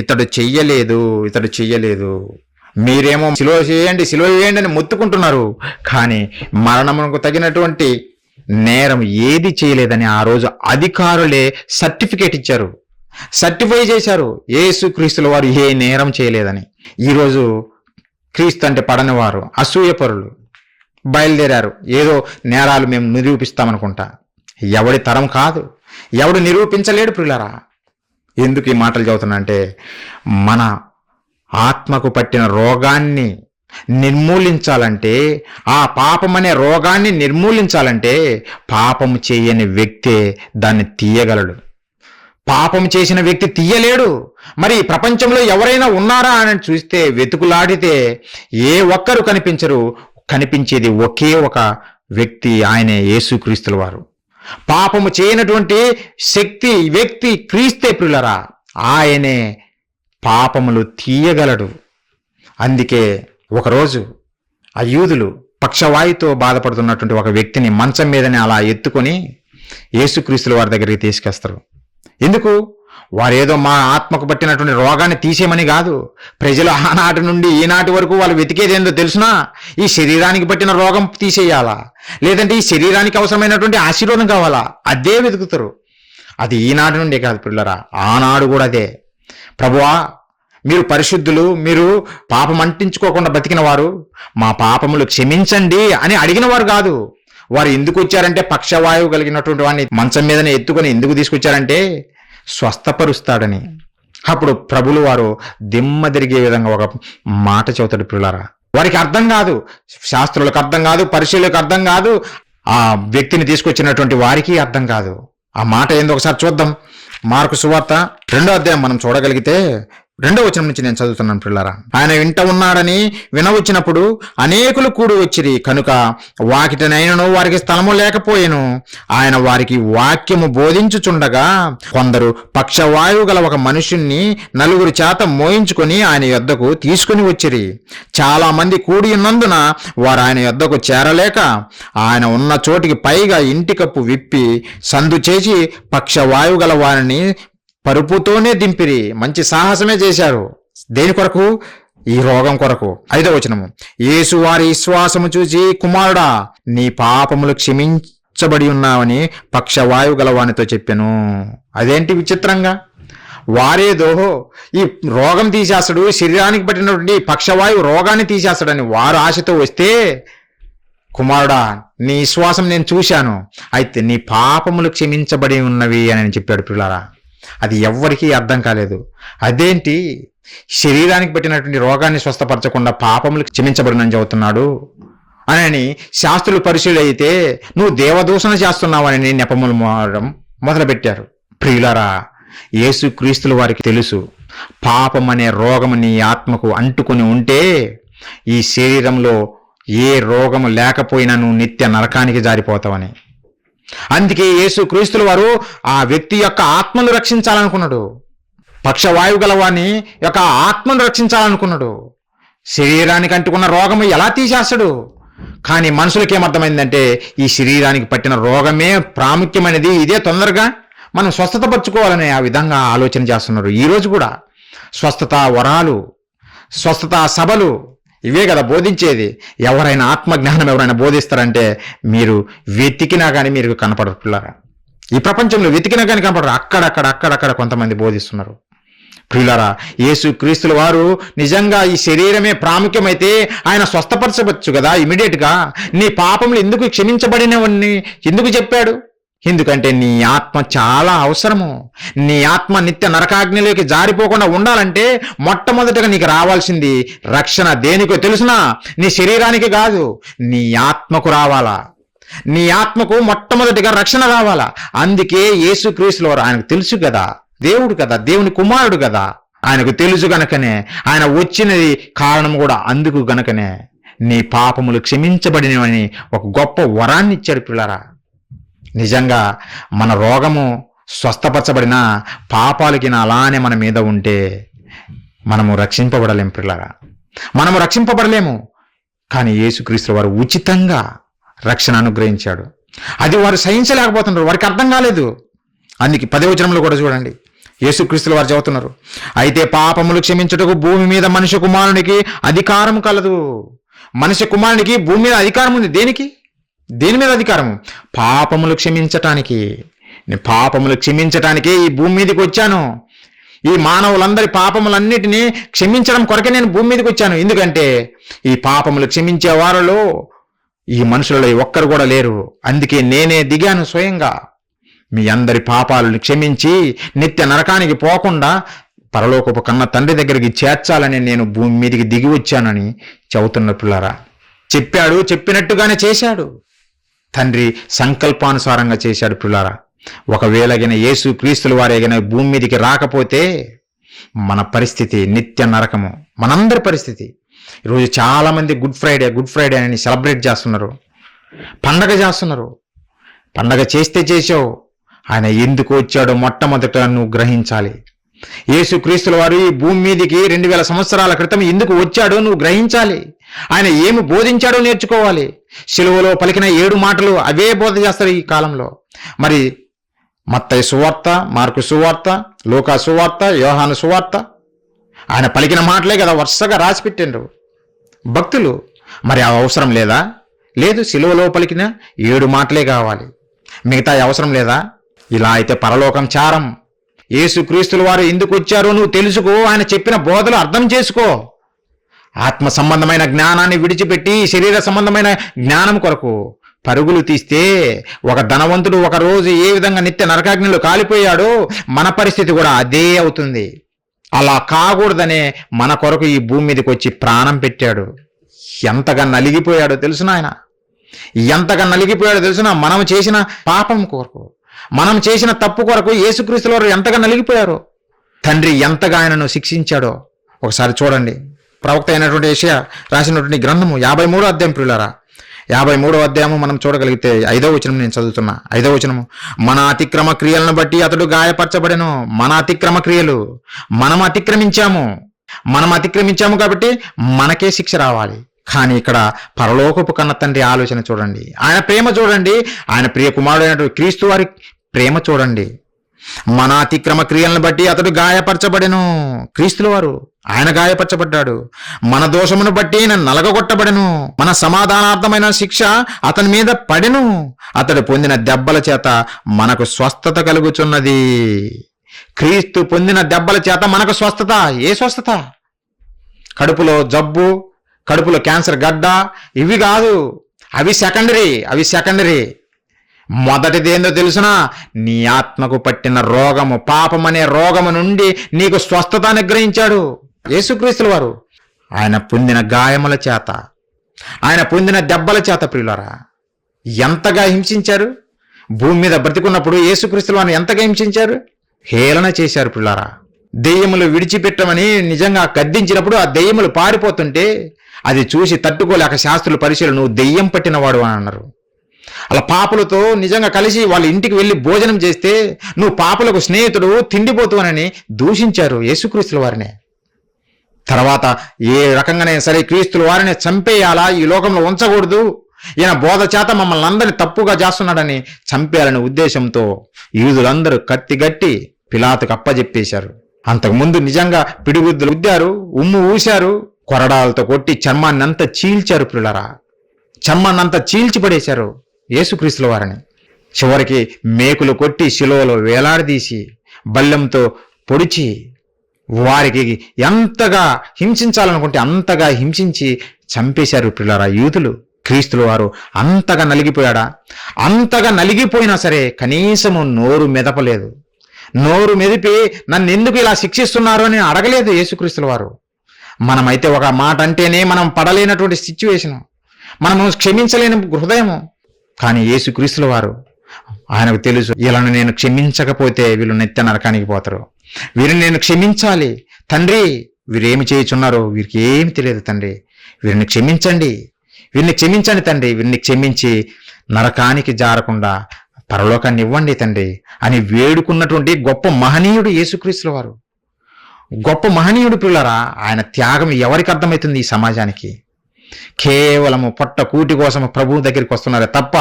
ఇతడు చెయ్యలేదు. మీరేమో సిలువ చేయండి అని మొత్తుకుంటున్నారు, కానీ మరణమునకు తగినటువంటి నేరం ఏది చేయలేదని ఆ రోజు అధికారులే సర్టిఫికేట్ ఇచ్చారు, సర్టిఫై చేశారు యేసుక్రీస్తుల వారు ఏ నేరం చేయలేదని. ఈరోజు క్రీస్తు అంటే పడని వారు, అసూయపరులు, బయలుదేరారు. ఏదో నేరాలు మేము నిరూపిస్తామనుకుంటా. ఎవడి తరం కాదు, ఎవడు నిరూపించలేడు ప్రియులారా. ఎందుకు ఈ మాటలు చదువుతున్నా అంటే, మన ఆత్మకు పట్టిన రోగాన్ని నిర్మూలించాలంటే, ఆ పాపం అనే రోగాన్ని నిర్మూలించాలంటే పాపము చేయని వ్యక్తే దాన్ని తీయగలడు. పాపం చేసిన వ్యక్తి తీయలేడు. మరి ప్రపంచంలో ఎవరైనా ఉన్నారా అని చూస్తే, వెతుకులాడితే ఏ ఒక్కరు కనిపించరు. కనిపించేది ఒకే ఒక వ్యక్తి, ఆయనే యేసుక్రీస్తుల వారు. పాపము చేయనటువంటి శక్తి వ్యక్తి క్రీస్తే ప్రియులరా. ఆయనే పాపములు తీయగలడు. అందుకే ఒకరోజు ఆ యూదులు పక్షవాయుతో బాధపడుతున్నటువంటి ఒక వ్యక్తిని మంచం మీదనే అలా ఎత్తుకొని యేసుక్రీస్తుల వారి దగ్గరికి తీసుకొస్తారు. ఎందుకు? వారేదో మా ఆత్మకు పట్టినటువంటి రోగాన్ని తీసేయమని కాదు. ప్రజలు ఆనాటి నుండి ఈనాటి వరకు వాళ్ళు వెతికేది ఏందో తెలుసునా? ఈ శరీరానికి పట్టిన రోగం తీసేయాలా, లేదంటే ఈ శరీరానికి అవసరమైనటువంటి ఆశీర్వాదం కావాలా, అదే వెతుకుతారు. అది ఈనాటి నుండి కాదు పిల్లరా, ఆనాడు కూడా అదే. ప్రభువా, మీరు పరిశుద్ధులు, మీరు పాపం అంటించుకోకుండా బతికిన వారు, మా పాపములు క్షమించండి అని అడిగిన వారు కాదు. వారు ఎందుకు వచ్చారంటే, పక్షవాయువు కలిగినటువంటి వాడిని మంచం మీదనే ఎత్తుకొని ఎందుకు తీసుకొచ్చారంటే స్వస్థపరుస్తాడని. అప్పుడు ప్రభులు వారు దిమ్మ తిరిగే విధంగా ఒక మాట చెబుతాడు ప్రియులారా. వారికి అర్థం కాదు, శాస్త్రులకు అర్థం కాదు, పరిశీలకు అర్థం కాదు, ఆ వ్యక్తిని తీసుకొచ్చినటువంటి వారికి అర్థం కాదు. ఆ మాట ఏందో ఒకసారి చూద్దాం. మార్కు సువార్త 2వ అధ్యాయం మనం చూడగలిగితే 2వ వచనం నుంచి నేను చదువుతున్నాను ప్రియులారా. ఆయన వింట ఉన్నాడని వినవచ్చినప్పుడు అనేకులు కూడి వచ్చిరి కనుక వాకిటనైనను వారికి స్థలము లేకపోయెను. ఆయన వారికి వాక్యము బోధించుచుండగా కొందరు పక్షవాయువు గల ఒక మనుషుణ్ణి 4 చేత మోయించుకొని ఆయన యొద్దకు తీసుకుని వచ్చిరి. చాలా మంది కూడి ఉన్నందున వారు ఆయన యొద్దకు చేరలేక ఆయన ఉన్న చోటికి పైగా ఇంటి కప్పు విప్పి సందు చేసి పక్షవాయువు గల వారిని పరుపుతోనే దింపిరి. మంచి సాహసమే చేశారు. దేని కొరకు? ఈ రోగం కొరకు. 5వ వచనము, యేసు వారి విశ్వాసము చూసి, కుమారుడా, నీ పాపములు క్షమించబడి ఉన్నావని పక్షవాయువు గలవానితో చెప్పాను. అదేంటి విచిత్రంగా, వారేదో ఈ రోగం తీసేస్తాడు, శరీరానికి పట్టినటువంటి పక్షవాయువు రోగాన్ని తీసేస్తాడని వారు ఆశతో వస్తే, కుమారుడా, నీ విశ్వాసం నేను చూశాను, అయితే నీ పాపములు క్షమించబడి ఉన్నవి అని చెప్పాడు పిల్లారా. అది ఎవ్వరికీ అర్థం కాలేదు. అదేంటి, శరీరానికి పెట్టినటువంటి రోగాన్ని స్వస్థపరచకుండా పాపములు క్షమించబడినని చెబుతున్నాడు అని శాస్త్రులు పరిశీలి అయితే, నువ్వు దేవదూషణ చేస్తున్నావని నెపములు మొదలుపెట్టారు. ప్రియులారా, యేసుక్రీస్తుల వారికి తెలుసు, పాపం అనే రోగము నీ ఆత్మకు అంటుకుని ఉంటే ఈ శరీరంలో ఏ రోగము లేకపోయినా నువ్వు నిత్య నరకానికి జారిపోతావని. అందుకే యేసుక్రీస్తుల వారు ఆ వ్యక్తి యొక్క ఆత్మను రక్షించాలనుకున్నాడు. పక్షవాయువు గలవాని యొక్క ఆత్మను రక్షించాలనుకున్నాడు. శరీరానికి అంటుకున్న రోగము ఎలా తీసేస్తాడు? కానీ మనుషులకి ఏమర్థమైందంటే, ఈ శరీరానికి పట్టిన రోగమే ప్రాముఖ్యమైనది, ఇదే తొందరగా మనం స్వస్థత పరచుకోవాలనే ఆ విధంగా ఆలోచన చేస్తున్నారు. ఈరోజు కూడా స్వస్థత వరాలు, స్వస్థత సభలు ఇవే కదా బోధించేది. ఎవరైనా ఆత్మజ్ఞానం ఎవరైనా బోధిస్తారంటే మీరు వెతికినా కానీ మీరు కనపడరు పిల్లరా. ఈ ప్రపంచంలో వెతికినా కానీ కనపడరు. అక్కడక్కడ కొంతమంది బోధిస్తున్నారు. ప్రియులారా, యేసుక్రీస్తుల వారు నిజంగా ఈ శరీరమే ప్రాముఖ్యమైతే ఆయన స్వస్థపరచవచ్చు కదా ఇమీడియట్గా. నీ పాపములు ఎందుకు క్షమించబడినవన్నీ ఎందుకు చెప్పాడు? ఎందుకంటే నీ ఆత్మ చాలా అవసరము. నీ ఆత్మ నిత్య నరకాగ్నిలోకి జారిపోకుండా ఉండాలంటే మొట్టమొదటిగా నీకు రావాల్సింది రక్షణ. దేనికో తెలుసునా? నీ శరీరానికి కాదు, నీ ఆత్మకు రావాలా. నీ ఆత్మకు మొట్టమొదటిగా రక్షణ రావాలా. అందుకే యేసుక్రీస్తుల వారు, ఆయనకు తెలుసు కదా, దేవుడు కదా, దేవుని కుమారుడు కదా, ఆయనకు తెలుసు గనకనే ఆయన వచ్చినది కారణం కూడా అందుకు గనకనే నీ పాపములు క్షమించబడినవని ఒక గొప్ప వరాన్ని ఇచ్చాడు పిల్లరా. నిజంగా మన రోగము స్వస్థపరచబడిన పాపాలకి అలానే మన మీద ఉంటే మనము రక్షింపబడలేము పిల్లరా. మనము రక్షింపబడలేము. కానీ యేసుక్రీస్తు వారు ఉచితంగా రక్షణ అనుగ్రహించాడు. అది వారు సహించలేకపోతున్నారు, వారికి అర్థం కాలేదు. అందుకే 10వ వచనంలో కూడా చూడండి, యేసుక్రీస్తుల వారు చెబుతున్నారు, అయితే పాపములు క్షమించుటకు భూమి మీద మనిషి కుమారునికి అధికారం కలదు. మనిషి కుమారునికి భూమి మీద అధికారం ఉంది. దేనికి? దేని మీద అధికారము? పాపములు క్షమించటానికి. పాపములు క్షమించటానికే ఈ భూమి మీదకి వచ్చాను. ఈ మానవులందరి పాపములన్నిటినీ క్షమించడం కొరకే నేను భూమి మీదకి వచ్చాను. ఎందుకంటే ఈ పాపములు క్షమించే వారిలో ఈ మనుషులలో ఒక్కరు కూడా లేరు. అందుకే నేనే దిగాను స్వయంగా మీ అందరి పాపాలను క్షమించి నిత్య నరకానికి పోకుండా పరలోకపు కన్న తండ్రి దగ్గరికి చేర్చాలని నేను భూమి మీదకి దిగి వచ్చానని చెబుతున్న పిల్లరా. చెప్పాడు, చెప్పినట్టుగానే చేశాడు. తండ్రి సంకల్పానుసారంగా చేశాడు పిల్లరా. ఒకవేళ యేసు క్రీస్తుల వారేగిన భూమి మీదకి రాకపోతే మన పరిస్థితి నిత్య నరకము, మనందరి పరిస్థితి. ఈరోజు చాలామంది గుడ్ ఫ్రైడే అని సెలబ్రేట్ చేస్తున్నారు, పండగ చేస్తున్నారు. పండగ చేసావు, ఆయన ఎందుకు వచ్చాడో మొట్టమొదట నువ్వు గ్రహించాలి. యేసు క్రీస్తుల వారు ఈ భూమి మీదకి 2000 సంవత్సరాల క్రితం ఎందుకు వచ్చాడో నువ్వు గ్రహించాలి. ఆయన ఏమి బోధించాడో నేర్చుకోవాలి. సిలువలో పలికిన 7 మాటలు అవే బోధ చేస్తారు ఈ కాలంలో. మరి మత్తయి సువార్త, మార్కు సువార్త, లూకా సువార్త, యోహాను సువార్త, ఆయన పలికిన మాటలే కదా వరుసగా రాసి పెట్టిండ్రు భక్తులు. మరి ఆ అవసరం లేదా? లేదు. సిలువలో పలికిన 7 మాటలే కావాలి, మిగతా అవసరం లేదా? ఇలా అయితే పరలోకం చారం. యేసు క్రీస్తుల వారు ఎందుకు వచ్చారో నువ్వు తెలుసుకో, ఆయన చెప్పిన బోధలు అర్థం చేసుకో. ఆత్మ సంబంధమైన జ్ఞానాన్ని విడిచిపెట్టి శరీర సంబంధమైన జ్ఞానం కొరకు పరుగులు తీస్తే ఒక ధనవంతుడు ఒక రోజు ఏ విధంగా నిత్య నరకాగ్నిలో కాలిపోయాడో మన పరిస్థితి కూడా అదే అవుతుంది. అలా కాకూడదనే మన కొరకు ఈ భూమి మీదకి వచ్చి ప్రాణం పెట్టాడు. ఎంతగా నలిగిపోయాడో తెలుసునా ఆయన? ఎంతగా నలిగిపోయాడో తెలుసునా? మనం చేసిన పాపం కొరకు, మనం చేసిన తప్పు కొరకు యేసుక్రీస్తుల వారు ఎంతగా నలిగిపోయారో, తండ్రి ఎంతగా ఆయనను శిక్షించాడో ఒకసారి చూడండి. ప్రవక్త అయినటువంటి యెషయా రాసినటువంటి గ్రంథము 53వ అధ్యాయం ప్రియులారా, 53వ అధ్యాయము మనం చూడగలిగితే 5వ వచనం నేను చదువుతున్నా. 5వ వచనము, మన అతిక్రమ క్రియలను బట్టి అతడు గాయపరచబడెను. మన అతిక్రమ క్రియలు మనం అతిక్రమించాము కాబట్టి మనకే శిక్ష రావాలి. కానీ ఇక్కడ పరలోకపు కన్న తండ్రి ఆలోచన చూడండి, ఆయన ప్రేమ చూడండి, ఆయన ప్రియ కుమారుడైనటువంటి క్రీస్తు వారి ప్రేమ చూడండి. మన అతిక్రమ క్రియలను బట్టి అతడు గాయపరచబడెను. క్రీస్తుల వారు ఆయన గాయపరచబడ్డాడు. మన దోషమును బట్టి ఆయన నలగగొట్టబడెను. మన సమాధానార్థమైన శిక్ష అతని మీద పడెను. అతడు పొందిన దెబ్బల చేత మనకు స్వస్థత కలుగుచున్నది. క్రీస్తు పొందిన దెబ్బల చేత మనకు స్వస్థత. ఏ స్వస్థత? కడుపులో జబ్బు, కడుపులో క్యాన్సర్ గడ్డ, ఇవి కాదు. అవి సెకండరీ. మొదటిదేందో తెలుసునా? నీ ఆత్మకు పట్టిన రోగము, పాపమనే రోగము నుండి నీకు స్వస్థత అనుగ్రహించాడు యేసుక్రీస్తుల వారు. ఆయన పొందిన గాయముల చేత, ఆయన పొందిన దెబ్బల చేత ప్రియులారా ఎంతగా హింసించారు. భూమి మీద బ్రతికున్నప్పుడు యేసుక్రీస్తుల వారిని ఎంతగా హింసించారు, హేళన చేశారు ప్రియులారా. దెయ్యములు విడిచిపెట్టమని నిజంగా గద్దించినప్పుడు ఆ దెయ్యములు పారిపోతుంటే అది చూసి తట్టుకోలేక శాస్త్రులు పరిశీలన, నువ్వు దెయ్యం పట్టినవాడు అని అన్నారు. అలా పాపులతో నిజంగా కలిసి వాళ్ళ ఇంటికి వెళ్ళి భోజనం చేస్తే నువ్వు పాపులకు స్నేహితుడు, తిండిపోతువనని దూషించారు యేసుక్రీస్తుల వారిని. తర్వాత ఏ రకంగానైనా సరే క్రీస్తుల వారిని చంపేయాలా, ఈ లోకంలో ఉంచకూడదు, ఈయన బోధ చేత మమ్మల్ని అందరినీ తప్పుగా చేస్తున్నాడని చంపేయాలనే ఉద్దేశంతో యూదులందరూ కత్తిగట్టి పిలాతుకు అప్పజెప్పేశారు. అంతకుముందు నిజంగా పిడిగుద్దులు ఉద్దారు, ఉమ్ము ఊశారు, కొరడాలతో కొట్టి చర్మాన్నంతా చీల్చారు పిల్లరా. చర్మాన్నంతా చీల్చిపడేశారు యేసుక్రీస్తుల వారిని. చివరికి మేకులు కొట్టి శిలువలో వేలాడదీసి బల్లెంతో పొడిచి వారికి ఎంతగా హింసించాలనుకుంటే అంతగా హింసించి చంపేశారు పిల్లరా యూదులు. క్రీస్తుల వారు అంతగా నలిగిపోయాడా? అంతగా నలిగిపోయినా సరే కనీసము నోరు మెదపలేదు. నోరు మెదిపి నన్ను ఎందుకు ఇలా శిక్షిస్తున్నారు అని అడగలేదు యేసుక్రీస్తుల వారు. మనమైతే ఒక మాట అంటేనే మనం పడలేనటువంటి సిచ్యువేషను, మనము క్షమించలేని హృదయము. కానీ యేసుక్రీస్తుల వారు ఆయనకు తెలుసు, వీళ్ళని నేను క్షమించకపోతే వీళ్ళు నిత్య నరకానికి పోతారు, వీరిని నేను క్షమించాలి తండ్రి, వీరేమి చేయుచున్నారో వీరికి ఏమి తెలియదు తండ్రి, వీరిని క్షమించండి తండ్రి, వీరిని క్షమించి నరకానికి జారకుండా పరలోకాన్ని ఇవ్వండి తండ్రి అని వేడుకున్నటువంటి గొప్ప మహనీయుడు యేసుక్రీస్తుల వారు. గొప్ప మహనీయుడు పిల్లరా. ఆయన త్యాగం ఎవరికి అర్థమవుతుంది ఈ సమాజానికి? కేవలము పొట్ట కూటి కోసం ప్రభువు దగ్గరికి వస్తున్నారే తప్ప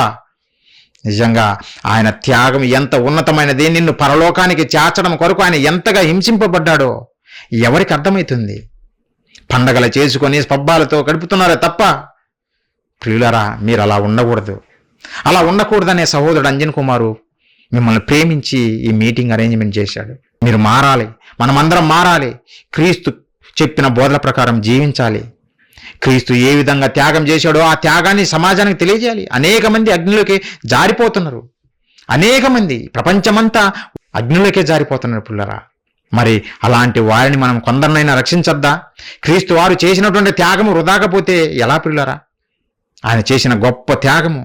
నిజంగా ఆయన త్యాగం ఎంత ఉన్నతమైనది, నిన్ను పరలోకానికి చేర్చడం కొరకు ఆయన ఎంతగా హింసింపబడ్డాడో ఎవరికి అర్థమవుతుంది? పండగలు చేసుకొని పబ్బాలతో గడుపుతున్నారే తప్ప ప్రియులరా మీరు అలా ఉండకూడదు. అలా ఉండకూడదనే సహోదరుడు అంజన్ కుమారు మిమ్మల్ని ప్రేమించి ఈ మీటింగ్ అరేంజ్మెంట్ చేశాడు. మీరు మారాలి, మనమందరం మారాలి, క్రీస్తు చెప్పిన బోధల ప్రకారం జీవించాలి. క్రీస్తు ఏ విధంగా త్యాగం చేశాడో ఆ త్యాగాన్ని సమాజానికి తెలియజేయాలి. అనేక మంది అగ్నిలోకి జారిపోతున్నారు. అనేక మంది ప్రపంచమంతా అగ్నిలోకే జారిపోతున్నారు పిల్లరా. మరి అలాంటి వారిని మనం కొందరినైనా రక్షించద్దా? క్రీస్తు వారు చేసినటువంటి త్యాగము వృధా కాకపోతే ఎలా పిల్లరా? ఆయన చేసిన గొప్ప త్యాగము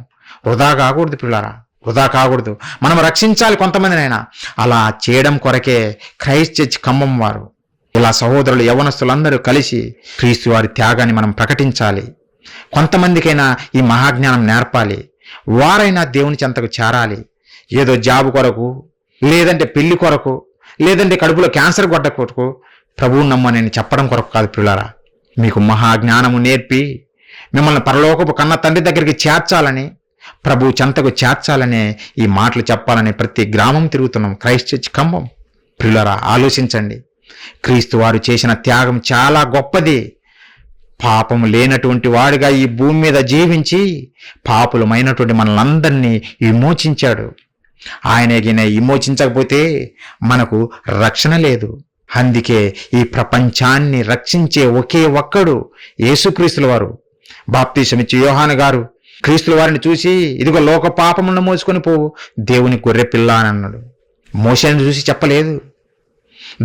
వృధా కాకూడదు పిల్లరా, వృధా కాకూడదు. మనం రక్షించాలి కొంతమందినైనా. అలా చేయడం కొరకే క్రైస్ట్ చర్చ్ ఖమ్మం వారు ఇలా సహోదరులు యవ్వనస్తులందరూ కలిసి క్రీస్తు వారి త్యాగాన్ని మనం ప్రకటించాలి. కొంతమందికైనా ఈ మహాజ్ఞానం నేర్పాలి. వారైనా దేవుని చెంతకు చేరాలి. ఏదో జాబు కొరకు, లేదంటే పెళ్లి కొరకు, లేదంటే కడుపులో క్యాన్సర్ గొడ్డ కొరకు ప్రభువు నమ్మని చెప్పడం కొరకు కాదు పిల్లరా. మీకు మహాజ్ఞానము నేర్పి మిమ్మల్ని పరలోకపు కన్న తండ్రి దగ్గరికి చేర్చాలని, ప్రభు చెంతకు చేర్చాలనే ఈ మాటలు చెప్పాలని ప్రతి గ్రామం తిరుగుతున్నాం. Christ church Khammam. పిల్లరా, ఆలోచించండి. క్రీస్తు వారు చేసిన త్యాగం చాలా గొప్పది. పాపము లేనటువంటి వాడిగా ఈ భూమి మీద జీవించి పాపులమైనటువంటి మనలందరినీ విమోచించాడు. ఆయనగిన విమోచించకపోతే మనకు రక్షణ లేదు. అందుకే ఈ ప్రపంచాన్ని రక్షించే ఒకే ఒక్కడు యేసుక్రీస్తుల వారు. బాప్తీసమిచ్చి యోహాను గారు క్రీస్తుల వారిని చూసి, ఇదిగో లోక పాపములను మోసుకొని పోవు దేవుని గొర్రె పిల్ల అని అన్నాడు. మోషేని చూసి చెప్పలేదు,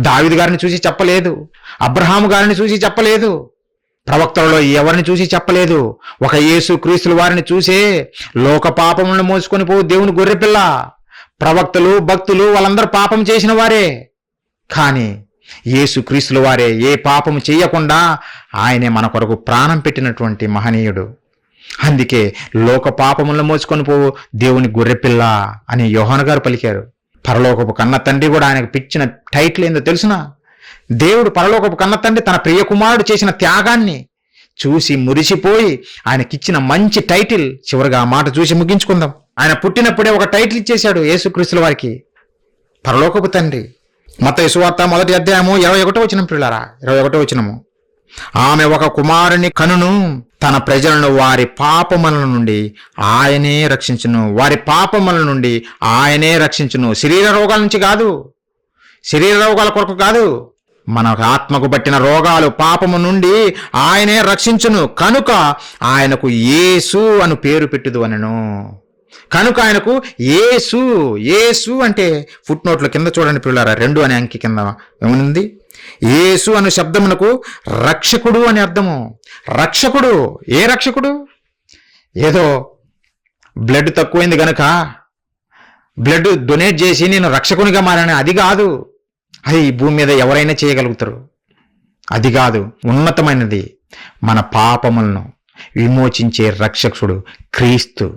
దావీదు గారిని చూసి చెప్పలేదు, అబ్రహాము గారిని చూసి చెప్పలేదు, ప్రవక్తలలో ఎవరిని చూసి చెప్పలేదు. ఒక యేసు క్రీస్తుల వారిని చూసే లోక పాపములను మోసుకొని పోవు దేవుని గొర్రెపిల్ల. ప్రవక్తలు, భక్తులు వాళ్ళందరూ పాపం చేసిన వారే. కానీ యేసు క్రీస్తుల వారే ఏ పాపము చేయకుండా ఆయనే మన కొరకు ప్రాణం పెట్టినటువంటి మహనీయుడు. అందుకే లోక పాపములను మోసుకొని పోవు దేవుని గొర్రెపిల్ల అని యోహాను గారు పలికారు. పరలోకపు కన్న తండ్రి కూడా ఆయనకు పిచ్చిన టైటిల్ ఏందో తెలుసునా? దేవుడు పరలోకపు కన్న తండ్రి తన ప్రియ కుమారుడు చేసిన త్యాగాన్ని చూసి మురిసిపోయి ఆయనకిచ్చిన మంచి టైటిల్. చివరిగా ఆ మాట చూసి ముగించుకుందాం. ఆయన పుట్టినప్పుడే ఒక టైటిల్ ఇచ్చేశాడు యేసుక్రీస్తుల వారికి, పరలోకపు తండ్రి. మత్తయి సువార్త 1వ అధ్యాయము 21వ వచనం పిల్లారా, 21వ వచనము. ఆమె ఒక కుమారుని కనును, తన ప్రజలను వారి పాపముల నుండి ఆయనే రక్షించును. వారి పాపముల నుండి ఆయనే రక్షించును. శరీర రోగాల నుంచి కాదు, శరీర రోగాల కొరకు కాదు, మన ఆత్మకు పట్టిన రోగాలు, పాపము నుండి ఆయనే రక్షించును. కనుక ఆయనకు యేసు అను పేరు పెట్టుదు అనను. కనుక ఆయనకు యేసు. యేసు అంటే ఫుట్ నోట్ల కింద చూడండి పిల్లారా, 2 అనే అంకి కింద ఏముంది? యేసు అను శబ్దమునకు రక్షకుడు అని అర్థము. రక్షకుడు. ఏ రక్షకుడు? ఏదో బ్లడ్ తక్కువైంది గనక బ్లడ్ డొనేట్ చేసి నేను రక్షకునిగా మారాను, అది కాదు. అది ఈ భూమి మీద ఎవరైనా చేయగలుగుతారు. అది కాదు. ఉన్నతమైనది, మన పాపములను విమోచించే రక్షకుడు క్రీస్తు.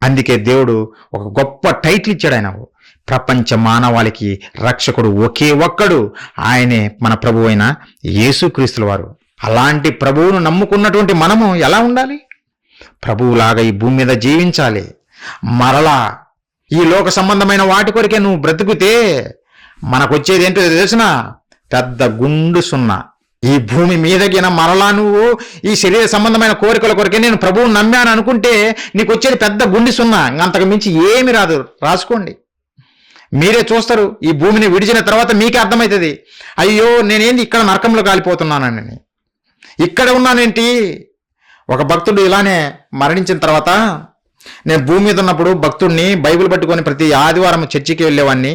అందుకే దేవుడు ఒక గొప్ప టైటిల్ ఇచ్చాడు ఆయనకు. ప్రపంచ మానవాళికి రక్షకుడు ఒకే ఒక్కడు, ఆయనే మన ప్రభువు అయిన యేసుక్రీస్తుల వారు. అలాంటి ప్రభువును నమ్ముకున్నటువంటి మనము ఎలా ఉండాలి? ప్రభువులాగా ఈ భూమి మీద జీవించాలి. మరలా ఈ లోక సంబంధమైన వాటి కొరికే నువ్వు బ్రతుకుతే మనకొచ్చేది ఏంటో తెలిసిన పెద్ద గుండు సున్నా. ఈ భూమి మీదగిన మరలా నువ్వు ఈ శరీర సంబంధమైన కోరికల కొరకే నేను ప్రభువును నమ్మాను అనుకుంటే నీకు వచ్చేది పెద్ద గుండి సున్నా. అంతకు మించి ఏమి రాదు. రాసుకోండి, మీరే చూస్తారు. ఈ భూమిని విడిచిన తర్వాత మీకే అర్థమవుతుంది, అయ్యో నేనేంది ఇక్కడ నరకంలో కాలిపోతున్నానని. ఇక్కడ ఉన్నానేంటి? ఒక భక్తుడు ఇలానే మరణించిన తర్వాత, నేను భూమి మీద ఉన్నప్పుడు భక్తుడిని బైబిల్ పట్టుకొని ప్రతి ఆదివారం చర్చికి వెళ్ళేవాడిని,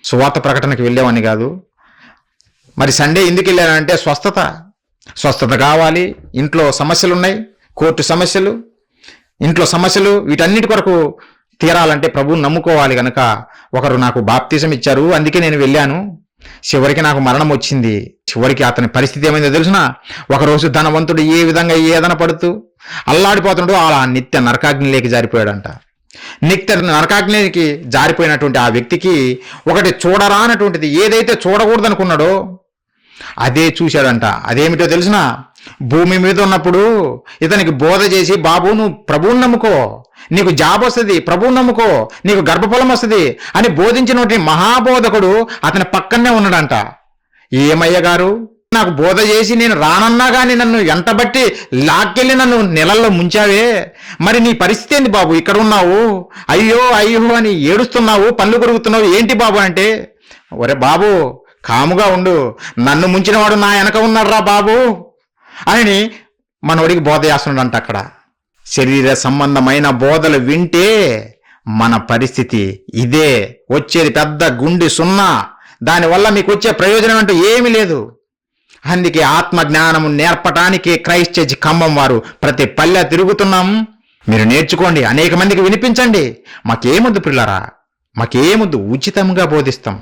సువార్త ప్రకటనకి వెళ్ళేవాడిని కాదు. మరి సండే ఎందుకు వెళ్ళానంటే స్వస్థత కావాలి, ఇంట్లో సమస్యలు ఉన్నాయి, కోర్టు సమస్యలు, ఇంట్లో సమస్యలు, వీటన్నిటి కొరకు తీరాలంటే ప్రభువుని నమ్ముకోవాలి. కనుక ఒకరు నాకు బాప్తిజం ఇచ్చారు, అందుకే నేను వెళ్ళాను. చివరికి నాకు మరణం వచ్చింది. చివరికి అతని పరిస్థితి ఏమైందో తెలుసునా? ఒకరోజు ధనవంతుడు ఏ విధంగా ఏదన పడుతూ అల్లాడిపోతున్నాడు, అలా నిత్య నరకాగ్నిలోకి జారిపోయాడంట. నిత్య నరకాగ్నికి జారిపోయినటువంటి ఆ వ్యక్తికి ఒకటి చూడరానటువంటిది, ఏదైతే చూడకూడదనుకున్నాడో అదే చూశాడంట. అదేమిటో తెలిసిన? భూమి మీద ఉన్నప్పుడు ఇతనికి బోధ చేసి, బాబు నువ్వు ప్రభువుని నమ్ముకో, నీకు జాబ్ వస్తుంది, ప్రభువుని నమ్ముకో, నీకు గర్భఫలం వస్తుంది అని బోధించినటువంటి మహాబోధకుడు అతని పక్కనే ఉన్నాడంట. ఏమయ్య గారు, నాకు బోధ చేసి నేను రానన్నా కానీ నన్ను ఎంటబట్టి లాక్కెళ్ళి నన్ను నెలల్లో ముంచావే, మరి నీ పరిస్థితి ఏంది బాబు? ఇక్కడ ఉన్నావు, అయ్యో అయ్యో అని ఏడుస్తున్నావు, పళ్ళు కొరుకుతున్నావు, ఏంటి బాబు అంటే, ఒరే బాబు కాముగా ఉండు, నన్ను ముంచినవాడు నా వెనక ఉన్నాడు రా బాబు అని మనోడికి బోధ చేస్తున్నాడంట. అక్కడ శరీర సంబంధమైన బోధలు వింటే మన పరిస్థితి ఇదే. వచ్చేది పెద్ద గుండె సున్నా. దానివల్ల మీకు వచ్చే ప్రయోజనం అంటూ ఏమీ లేదు. అందుకే ఆత్మ జ్ఞానము నేర్పటానికి క్రైస్ట్ చర్చ్ ఖమ్మం వారు ప్రతి పల్లె తిరుగుతున్నాం. మీరు నేర్చుకోండి, అనేక మందికి వినిపించండి. మాకేముందు పిల్లరా, మాకేముందు, ఉచితంగా బోధిస్తాం,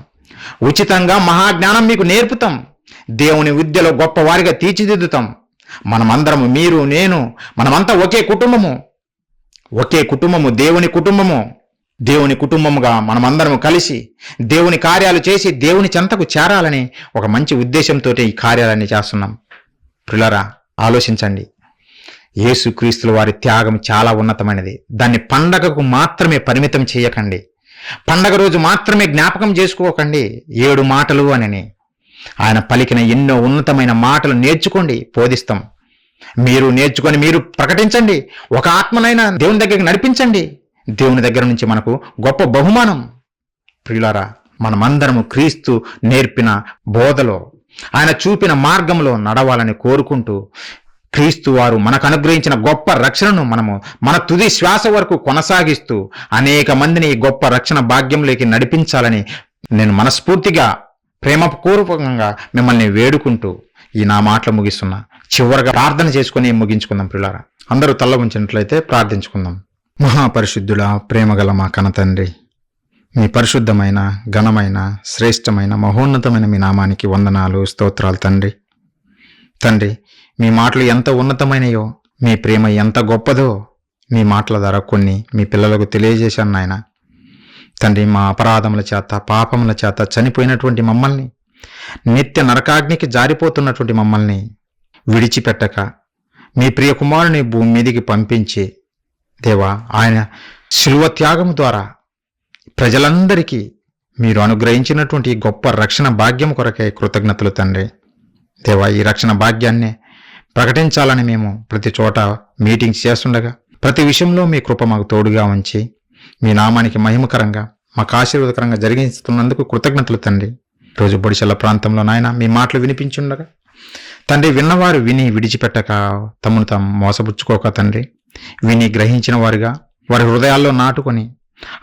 ఉచితంగా మహాజ్ఞానం మీకు నేర్పుతాం, దేవుని విద్యలో గొప్పవారిగా తీర్చిదిద్దుతాం. మనమందరము, మీరు నేను, మనమంతా ఒకే కుటుంబము, దేవుని కుటుంబముగా మనమందరము కలిసి దేవుని కార్యాలు చేసి దేవుని చెంతకు చేరాలని ఒక మంచి ఉద్దేశంతో ఈ కార్యాలన్నీ చేస్తున్నాం. ప్రియులారా, ఆలోచించండి. యేసుక్రీస్తుల వారి త్యాగం చాలా ఉన్నతమైనది. దాన్ని పండగకు మాత్రమే పరిమితం చేయకండి. పండగ రోజు మాత్రమే జ్ఞాపకం చేసుకోకండి. 7 మాటలు అని ఆయన పలికిన ఎన్నో ఉన్నతమైన మాటలు నేర్చుకోండి, బోధిస్తాం. మీరు నేర్చుకొని మీరు ప్రకటించండి. ఒక ఆత్మనైనా దేవుని దగ్గరికి నడిపించండి. దేవుని దగ్గర నుంచి మనకు గొప్ప బహుమానం. ప్రియులారా, మనమందరము క్రీస్తు నేర్పిన బోధలో, ఆయన చూపిన మార్గంలో నడవాలని కోరుకుంటూ, క్రీస్తు వారు మనకు అనుగ్రహించిన గొప్ప రక్షణను మనము మన తుది శ్వాస వరకు కొనసాగిస్తూ అనేక మందిని ఈ గొప్ప రక్షణ భాగ్యంలోకి నడిపించాలని నేను మనస్ఫూర్తిగా ప్రేమపూర్వకంగా మిమ్మల్ని వేడుకుంటూ ఈ నా మాటలు ముగిస్తున్నా. చివరగా ప్రార్థన చేసుకుని ముగించుకుందాం. పిల్లారా, అందరూ తల్ల ఉంచినట్లయితే ప్రార్థించుకుందాం. మహాపరిశుద్ధుడా, ప్రేమగల మా కనతండ్రి, మీ పరిశుద్ధమైన, ఘనమైన, శ్రేష్టమైన, మహోన్నతమైన మీ నామానికి వందనాలు, స్తోత్రాలు తండ్రి. మీ మాటలు ఎంత ఉన్నతమైనయో, మీ ప్రేమ ఎంత గొప్పదో మీ మాటల ద్వారా కొన్ని మీ పిల్లలకు తెలియజేశాను నాయన. తండ్రి, మా అపరాధముల చేత, పాపముల చేత చనిపోయినటువంటి మమ్మల్ని, నిత్య నరకాగ్నికి జారిపోతున్నటువంటి మమ్మల్ని విడిచిపెట్టక మీ ప్రియ కుమారుని భూమి మీదికి పంపించి, దేవా, ఆయన శిలువ త్యాగము ద్వారా ప్రజలందరికీ మీరు అనుగ్రహించినటువంటి గొప్ప రక్షణ భాగ్యం కొరకే కృతజ్ఞతలు తండ్రి. దేవా, ఈ రక్షణ భాగ్యాన్ని ప్రకటించాలని మేము ప్రతి చోట మీటింగ్స్ చేస్తుండగా ప్రతి విషయంలో మీ కృప మాకు తోడుగా ఉంచి మీ నామానికి మహిమకరంగా, మాకు ఆశీర్వాదకరంగా జరిగిస్తున్నందుకు కృతజ్ఞతలు తండ్రి. రోజు బొడిశల ప్రాంతంలో నాయన మీ మాటలు వినిపించుండగా తండ్రి, విన్నవారు విని విడిచిపెట్టక, తమను తాము మోసపుచ్చుకోక తండ్రి, విని గ్రహించిన వారుగా వారి హృదయాల్లో నాటుకొని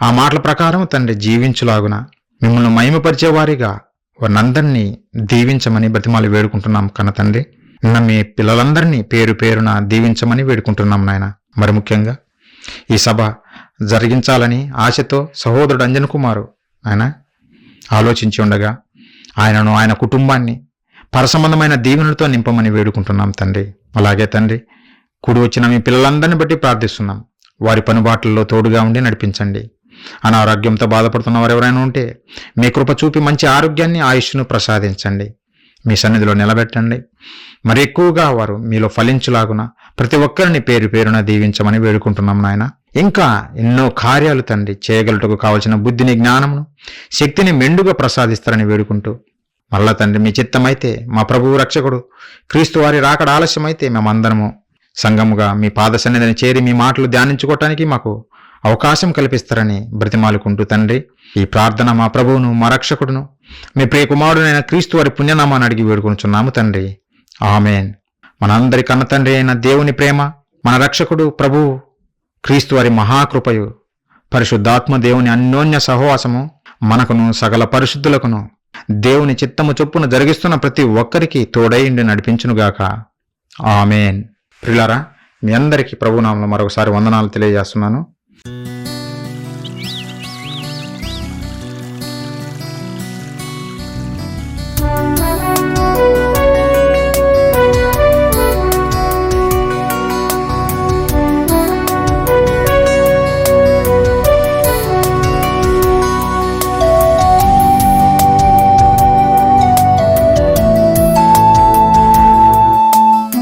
ఆ మాటల ప్రకారం తండ్రి జీవించులాగున మిమ్మల్ని మహిమపరిచేవారిగా వారినందరినీ దీవించమని బ్రతిమాలు వేడుకుంటున్నాం కన్న తండ్రి. మీ పిల్లలందరినీ పేరు పేరున దీవించమని వేడుకుంటున్నాం నాయన. మరి ముఖ్యంగా ఈ సభ జరిగించాలని ఆశతో సహోదరుడు అంజన్ కుమారు ఆయన ఆలోచించి ఉండగా ఆయనను, ఆయన కుటుంబాన్ని పరసంబంధమైన దీవెనలతో నింపమని వేడుకుంటున్నాం తండ్రి. అలాగే తండ్రి, కూడి వచ్చిన మీ పిల్లలందరినీ బట్టి ప్రార్థిస్తున్నాం. వారి పనుబాట్లలో తోడుగా ఉండి నడిపించండి. అనారోగ్యంతో బాధపడుతున్న వారు ఎవరైనా ఉంటే మీ కృప చూపి మంచి ఆరోగ్యాన్ని, ఆయుష్ను ప్రసాదించండి. మీ సన్నిధిలో నిలబెట్టండి. మరి ఎక్కువగా వారు మీలో ఫలించులాగున ప్రతి ఒక్కరిని పేరు పేరున దీవించమని వేడుకుంటున్నాం నాయన. ఇంకా ఎన్నో కార్యాలు తండ్రి చేయగలటకు కావలసిన బుద్ధిని, జ్ఞానమును, శక్తిని మెండుగా ప్రసాదిస్తారని వేడుకుంటూ, మళ్ళా తండ్రి మీ చిత్తమైతే, మా ప్రభువు రక్షకుడు క్రీస్తు వారి రాకడ ఆలస్యమైతే మేమందరము సంఘముగా మీ పాద సన్నిధిని చేరి మీ మాటలు ధ్యానించుకోవటానికి మాకు అవకాశం కల్పిస్తారని బ్రతిమాలుకుంటూ తండ్రి, ఈ ప్రార్థన మా ప్రభువును, మా రక్షకుడును, మీ ప్రియ కుమారుడైన క్రీస్తు వారి పుణ్యనామాన్ని అడిగి వేడుకొనుచున్నాము తండ్రి. ఆమెన్. మనందరి కన్న తండ్రి అయిన దేవుని ప్రేమ, మన రక్షకుడు ప్రభువు క్రీస్తు వారి మహాకృపయు, పరిశుద్ధాత్మ దేవుని అన్యోన్య సహవాసము మనకును సకల పరిశుద్ధులకును దేవుని చిత్తము చొప్పున జరిగిస్తున్న ప్రతి ఒక్కరికి తోడైండి నడిపించునుగాక. ఆమెన్. ప్రియులారా, మీ అందరికీ ప్రభునామంలో మరొకసారి వందనాలు తెలియజేస్తున్నాను.